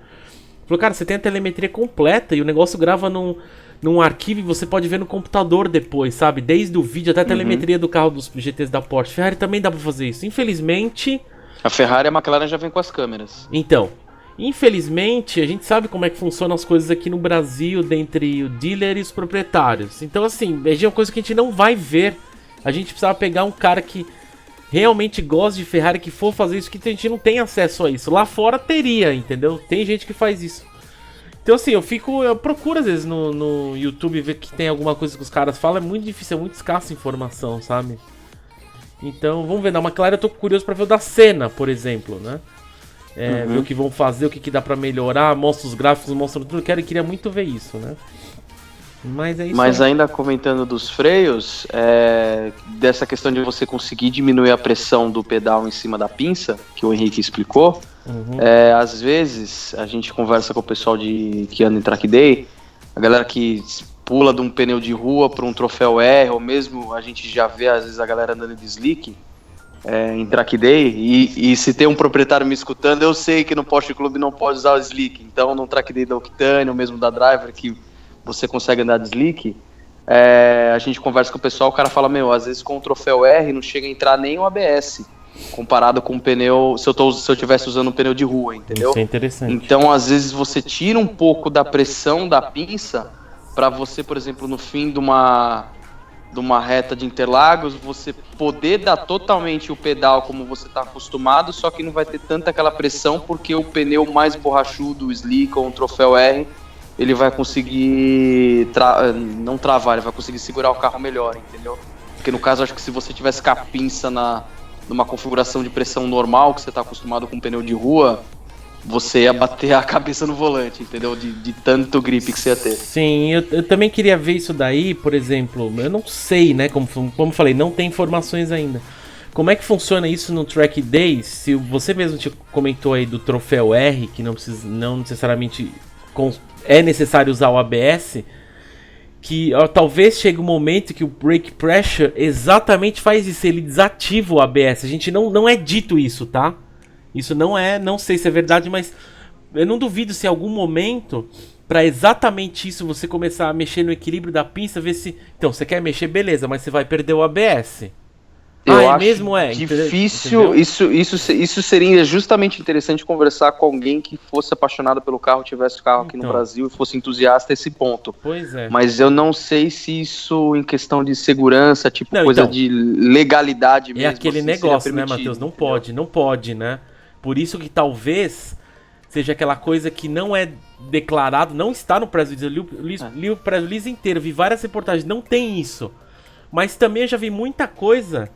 Falou, cara, você tem a telemetria completa e o negócio grava num arquivo e você pode ver no computador depois, sabe? Desde o vídeo até a telemetria do carro dos GTs da Porsche. Ferrari também dá pra fazer isso. Infelizmente... A Ferrari e a McLaren já vem com as câmeras. Então... Infelizmente, a gente sabe como é que funcionam as coisas aqui no Brasil, dentre o dealer e os proprietários. Então, assim, é uma coisa que a gente não vai ver. A gente precisava pegar um cara que realmente gosta de Ferrari, que for fazer isso, que a gente não tem acesso a isso. Lá fora teria, entendeu? Tem gente que faz isso. Então, assim, eu procuro às vezes no YouTube ver que tem alguma coisa que os caras falam. É muito difícil, é muito escassa a informação, sabe? Então, vamos ver. Na McLaren eu tô curioso pra ver o da Senna, por exemplo, né? Ver o que vão fazer, o que dá pra melhorar, mostra os gráficos, mostra tudo. Eu queria muito ver isso, né? Mas é isso. Mas ainda comentando dos freios, dessa questão de você conseguir diminuir a pressão do pedal em cima da pinça, que o Henrique explicou, às vezes a gente conversa com o pessoal que anda em track day, a galera que pula de um pneu de rua para um troféu R, ou mesmo a gente já vê às vezes a galera andando de slick, em track day, e se tem um proprietário me escutando, eu sei que no Porsche Club não pode usar o slick, então no track day da Octane, ou mesmo da Driver, que você consegue andar de slick, a gente conversa com o pessoal, o cara fala, às vezes com o troféu R não chega a entrar nem o ABS, comparado com o pneu, se eu estivesse usando um pneu de rua, entendeu? Isso é interessante. Então às vezes você tira um pouco da pressão da pinça, para você, por exemplo, no fim de uma reta de Interlagos, você poder dar totalmente o pedal como você está acostumado, só que não vai ter tanta aquela pressão, porque o pneu mais borrachudo, o slick ou um troféu R, ele vai conseguir não travar, ele vai conseguir segurar o carro melhor, entendeu? Porque no caso, acho que se você tivesse com a pinça numa configuração de pressão normal, que você está acostumado com um pneu de rua, você ia bater a cabeça no volante, entendeu? De tanto grip que você ia ter. Sim, eu também queria ver isso daí, por exemplo, eu não sei, né, como eu falei, não tem informações ainda. Como é que funciona isso no Track Days? Se você mesmo comentou aí do troféu R, que não necessariamente é necessário usar o ABS, que talvez chegue um momento que o Brake Pressure exatamente faz isso, ele desativa o ABS. A gente não é dito isso, tá? Isso não sei se é verdade, mas eu não duvido se em algum momento pra exatamente isso você começar a mexer no equilíbrio da pista, ver se... Então, você quer mexer, beleza, mas você vai perder o ABS. Eu acho mesmo? difícil. Isso seria justamente interessante conversar com alguém que fosse apaixonado pelo carro, tivesse o carro aqui no Brasil e fosse entusiasta a esse ponto. Pois é. Mas eu não sei se isso, em questão de segurança, tipo, Não, coisa então, de legalidade mesmo. É aquele assim, negócio, seria né, Matheus? Não entendeu? pode, né? Por isso que talvez seja aquela coisa que não é declarado, não está no press release. Eu li o press release inteiro, vi várias reportagens, não tem isso. Mas também eu já vi muita coisa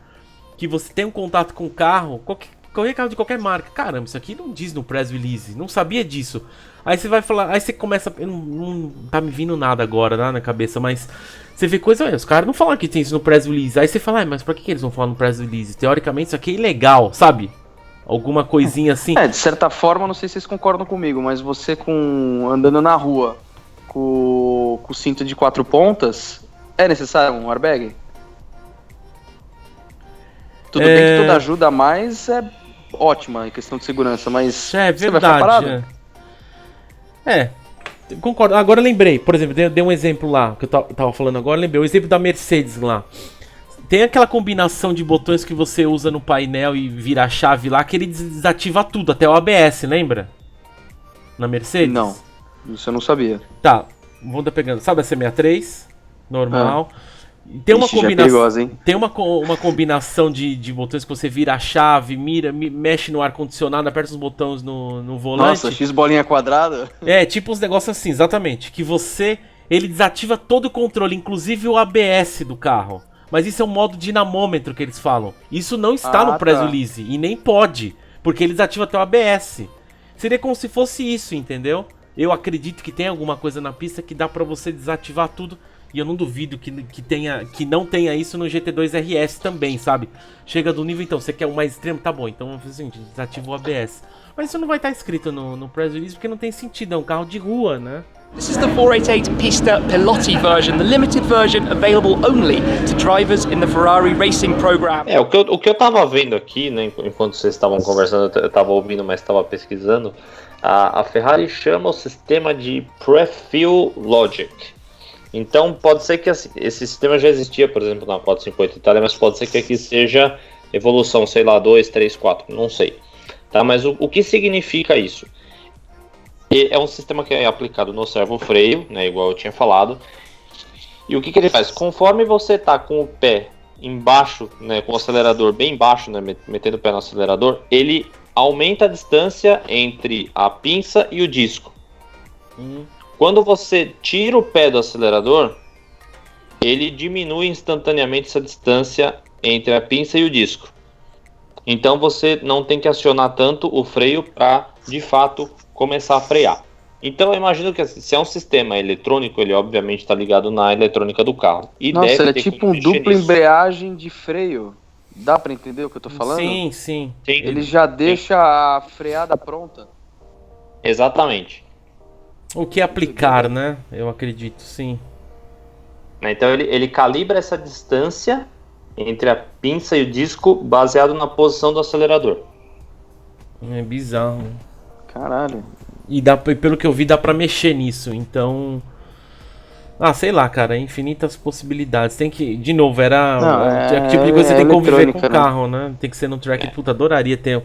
que você tem um contato com o carro, qualquer carro de qualquer marca. Caramba, isso aqui não diz no press release, não sabia disso. Aí você vai falar, aí você começa, não tá me vindo nada agora, né, na cabeça, mas você vê coisa, os caras não falam que tem isso no press release. Aí você fala, mas pra que eles vão falar no press release? Teoricamente isso aqui é ilegal, sabe? Alguma coisinha assim. De certa forma, não sei se vocês concordam comigo, mas você andando na rua com o cinto de 4 pontas, é necessário um airbag? Tudo bem que toda ajuda a mais é ótima em questão de segurança, mas é você vai ficar parado? Concordo. Agora eu lembrei, por exemplo, dei um exemplo lá, que eu tava falando agora, lembrei, o exemplo da Mercedes lá. Tem aquela combinação de botões que você usa no painel e vira a chave lá, que ele desativa tudo, até o ABS, lembra? Na Mercedes? Não, isso eu não sabia. Tá, vamos dar pegando. Sabe a C63? Normal. Tem uma Ixi, combinação, perigosa, hein? tem uma combinação de botões que você vira a chave, mexe no ar-condicionado, aperta os botões no volante. Nossa, X bolinha quadrada? Tipo uns negócios assim, exatamente. Que ele desativa todo o controle, inclusive o ABS do carro. Mas isso é um modo dinamômetro que eles falam. Isso não está no press release, e nem pode, porque ele desativa até o ABS. Seria como se fosse isso, entendeu? Eu acredito que tem alguma coisa na pista que dá pra você desativar tudo. E eu não duvido que não tenha isso no GT2 RS também, sabe? Chega do nível, então, você quer o mais extremo? Tá bom, então vamos fazer o seguinte, desativa o ABS. Mas isso não vai estar escrito no press release porque não tem sentido, é um carro de rua, né? This is the 488 Pista Piloti version, the limited version available only to drivers in the Ferrari Racing Program. O que eu tava vendo aqui, né, enquanto vocês estavam conversando, eu tava ouvindo, mas estava pesquisando, a Ferrari chama o sistema de Pre-Fuel Logic. Então pode ser que esse sistema já existia, por exemplo, na 458 Itália, mas pode ser que aqui seja evolução, sei lá, 2, 3, 4, não sei. Tá? Mas o que significa isso? É um sistema que é aplicado no servo-freio, né, igual eu tinha falado. E o que ele faz? Conforme você está com o pé embaixo, né, com o acelerador bem baixo, né, metendo o pé no acelerador, ele aumenta a distância entre a pinça e o disco. Quando você tira o pé do acelerador, ele diminui instantaneamente essa distância entre a pinça e o disco. Então você não tem que acionar tanto o freio para, de fato, começar a frear. Então eu imagino que se é um sistema eletrônico, ele obviamente está ligado na eletrônica do carro. E nossa, ele é ter tipo um dupla embreagem de freio. Dá para entender o que eu tô falando? Sim. Ele já deixa a freada pronta. Exatamente. O que aplicar, né? Eu acredito, sim. Então ele calibra essa distância entre a pinça e o disco baseado na posição do acelerador. É bizarro. Caralho. E pelo que eu vi, dá pra mexer nisso. Então... sei lá, cara. Infinitas possibilidades. Tem que... De novo, é tipo de coisa que você tem que conviver com o carro, né? Tem que ser no track. Puta, adoraria ter...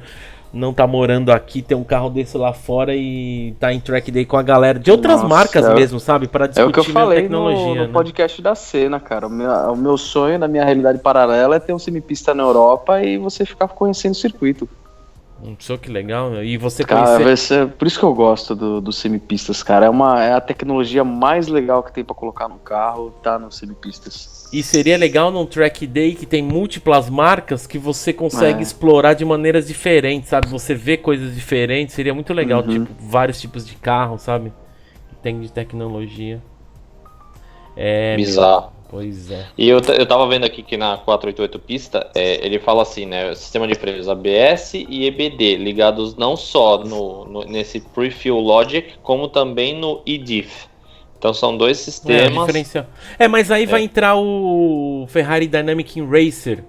Não tá morando aqui, ter um carro desse lá fora e tá em track day com a galera de outras marcas mesmo, sabe? Para discutir o que eu falei tecnologia. no podcast da Cena, cara. O meu sonho, na minha realidade paralela, é ter um semipista na Europa e você ficar conhecendo o circuito. Só que legal. E você conhecer... Por isso que eu gosto dos semipistas, cara. É a tecnologia mais legal que tem pra colocar no carro, tá nos semipistas. E seria legal num track day que tem múltiplas marcas que você consegue explorar de maneiras diferentes, sabe? Você vê coisas diferentes, seria muito legal, tipo, vários tipos de carro, sabe? Que tem de tecnologia. Bizarro. Pois é. E eu tava vendo aqui que na 488 Pista, ele fala assim, né? Sistema de freios ABS e EBD, ligados não só nesse Pre-Fuel Logic, como também no eDiff. Então são dois sistemas. Mas aí vai entrar o Ferrari Dynamic Racer.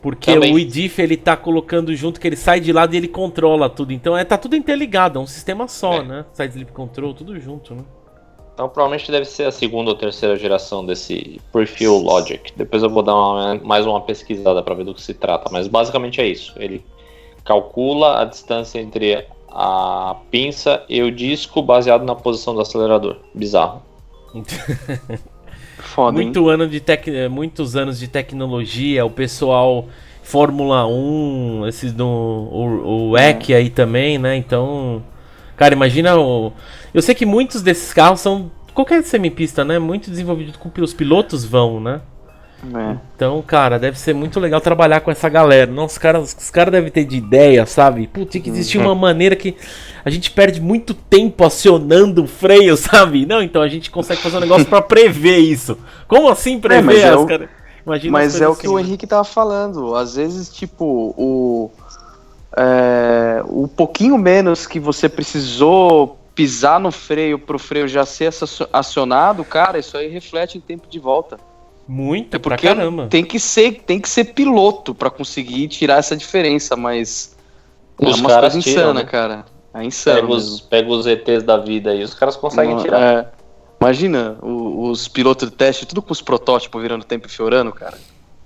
Porque também. O eDiff ele tá colocando junto, que ele sai de lado e ele controla tudo. Então tá tudo interligado, é um sistema só, né? Side Slip Control, tudo junto, né? Então provavelmente deve ser a segunda ou terceira geração desse Pre-Fuel Logic. Depois eu vou dar mais uma pesquisada para ver do que se trata, mas basicamente é isso. Ele calcula a distância entre a pinça e o disco baseado na posição do acelerador. Bizarro. Foda, hein? Muitos anos de tecnologia, o pessoal Fórmula 1, esses o WEC aí também, né? Então, cara, imagina eu sei que muitos desses carros são qualquer semipista, né? Muito desenvolvido com os pilotos vão, né? Então, cara, deve ser muito legal trabalhar com essa galera. Nossa, os caras devem ter de ideia, sabe? Putz, tem que existir uma maneira que a gente perde muito tempo acionando o freio, sabe? Não, então a gente consegue fazer um negócio pra prever isso. Como assim prever? Mas é o que o Henrique tava falando. Às vezes, tipo, o pouquinho menos que você precisou pisar no freio pro freio já ser acionado, cara, isso aí reflete em tempo de volta. Muito, pra caramba. Tem que ser piloto pra conseguir tirar essa diferença, mas os caras tiram, insana, né? Cara. É insano. Pega os ETs da vida aí, os caras conseguem tirar. Imagina os pilotos de teste, tudo com os protótipos virando tempo e fiorando, cara.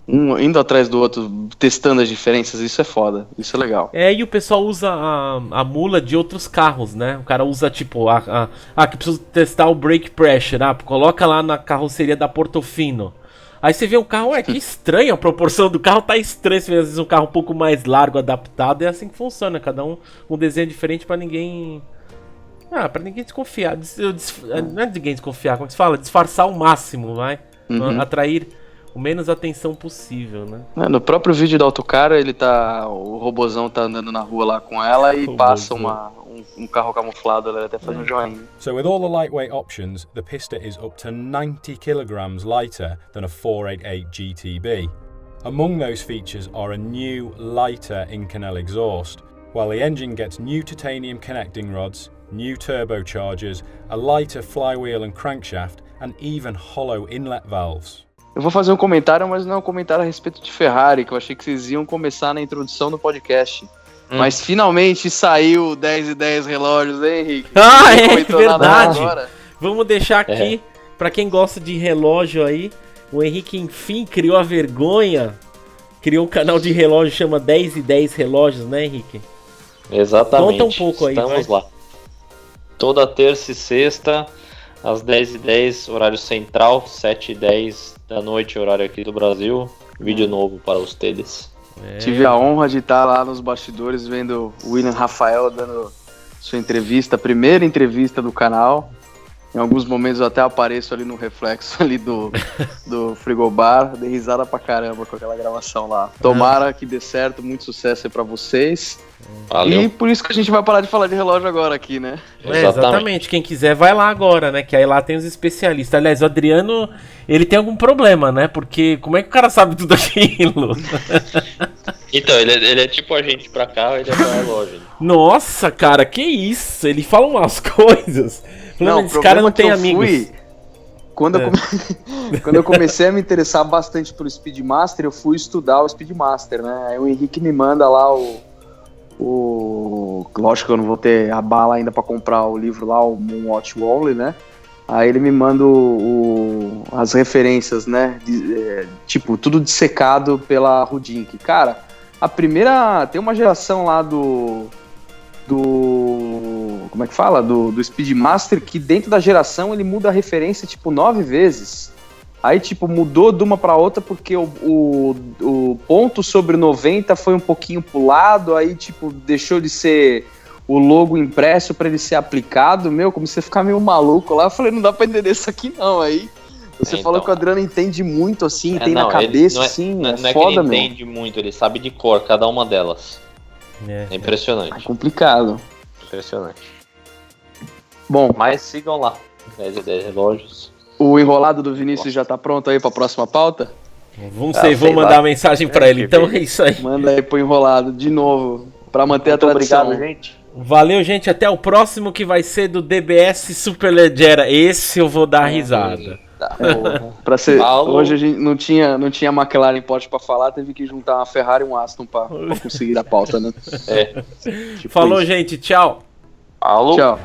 Um indo atrás do outro, testando as diferenças, isso é foda, isso é legal. E o pessoal usa a mula de outros carros, né? O cara usa tipo, que precisa testar o brake pressure, coloca lá na carroceria da Portofino. Aí você vê o carro, que estranho, a proporção do carro tá estranha. Você vê às vezes um carro um pouco mais largo, adaptado, é assim que funciona. Cada um desenho diferente pra ninguém... pra ninguém desconfiar. Não é ninguém desconfiar, como que se fala? Disfarçar ao máximo, vai? Atrair o menos atenção possível, né? No próprio vídeo da Autocar, o robozão tá andando na rua lá com ela e passa um carro camuflado, ela até faz um joinha. So with all the lightweight options, the Pista is up to 90 kilograms lighter than a 488 GTB. Among those features are a new, lighter Inconel exhaust, while the engine gets new titanium connecting rods, new turbochargers, a lighter flywheel and crankshaft, and even hollow inlet valves. Eu vou fazer um comentário, mas não é um comentário a respeito de Ferrari, que eu achei que vocês iam começar na introdução do podcast. Mas finalmente saiu 10 e 10 relógios, hein, Henrique? Verdade. Vamos deixar aqui, pra quem gosta de relógio aí, o Henrique enfim criou a vergonha, criou um canal de relógio, chama 10 e 10 relógios, né, Henrique? Exatamente. Conta um pouco aí, estamos lá. Toda terça e sexta, às 10h10, horário central, 7h10 da noite, horário aqui do Brasil. Vídeo novo para vocês. Tive a honra de estar lá nos bastidores vendo o William Rafael dando sua entrevista, a primeira entrevista do canal. Em alguns momentos eu até apareço ali no reflexo ali do frigobar. Dei risada pra caramba com aquela gravação lá. Tomara que dê certo, muito sucesso aí pra vocês. Valeu. E por isso que a gente vai parar de falar de relógio agora aqui, né? Exatamente. Quem quiser vai lá agora, né? Que aí lá tem os especialistas. Aliás, o Adriano, ele tem algum problema, né? Porque como é que o cara sabe tudo aquilo? Então, ele é tipo a gente pra cá, ele é pra relógio. Nossa, cara, que isso? Ele fala umas coisas. Não, esse cara não tem amigos. Quando eu comecei a me interessar bastante pelo Speedmaster, eu fui estudar o Speedmaster, né? Aí o Henrique me manda lá lógico que eu não vou ter a bala ainda pra comprar o livro lá, o Moonwatch Wally, né? Aí ele me manda as referências, né? Tipo, tudo dissecado pela Rudink. Cara, tem uma geração lá como é que fala? Do Speedmaster, que dentro da geração ele muda a referência tipo 9 vezes. Aí tipo mudou de uma para outra porque o ponto sobre 90 foi um pouquinho pulado, aí tipo deixou de ser o logo impresso para ele ser aplicado. Comecei a ficar meio maluco lá. Eu falei, não dá para entender isso aqui não. Aí você falou que o Adriano entende muito assim, tem na cabeça assim, não é foda, que ele entende muito, ele sabe de cor cada uma delas. É impressionante. É complicado. Impressionante. Bom, mas sigam lá, 10 e 10 relógios. O enrolado do Vinícius já tá pronto aí pra próxima pauta? Vou mandar uma mensagem pra ele, então é isso aí. Manda aí pro enrolado de novo, pra manter a tradição. Obrigado, gente. Valeu, gente, até o próximo que vai ser do DBS Superleggera. Esse eu vou dar risada. Hoje a gente não tinha McLaren em pote pra falar, teve que juntar uma Ferrari e um Aston pra conseguir a pauta, né? Falou, gente, tchau. Alô. Tchau.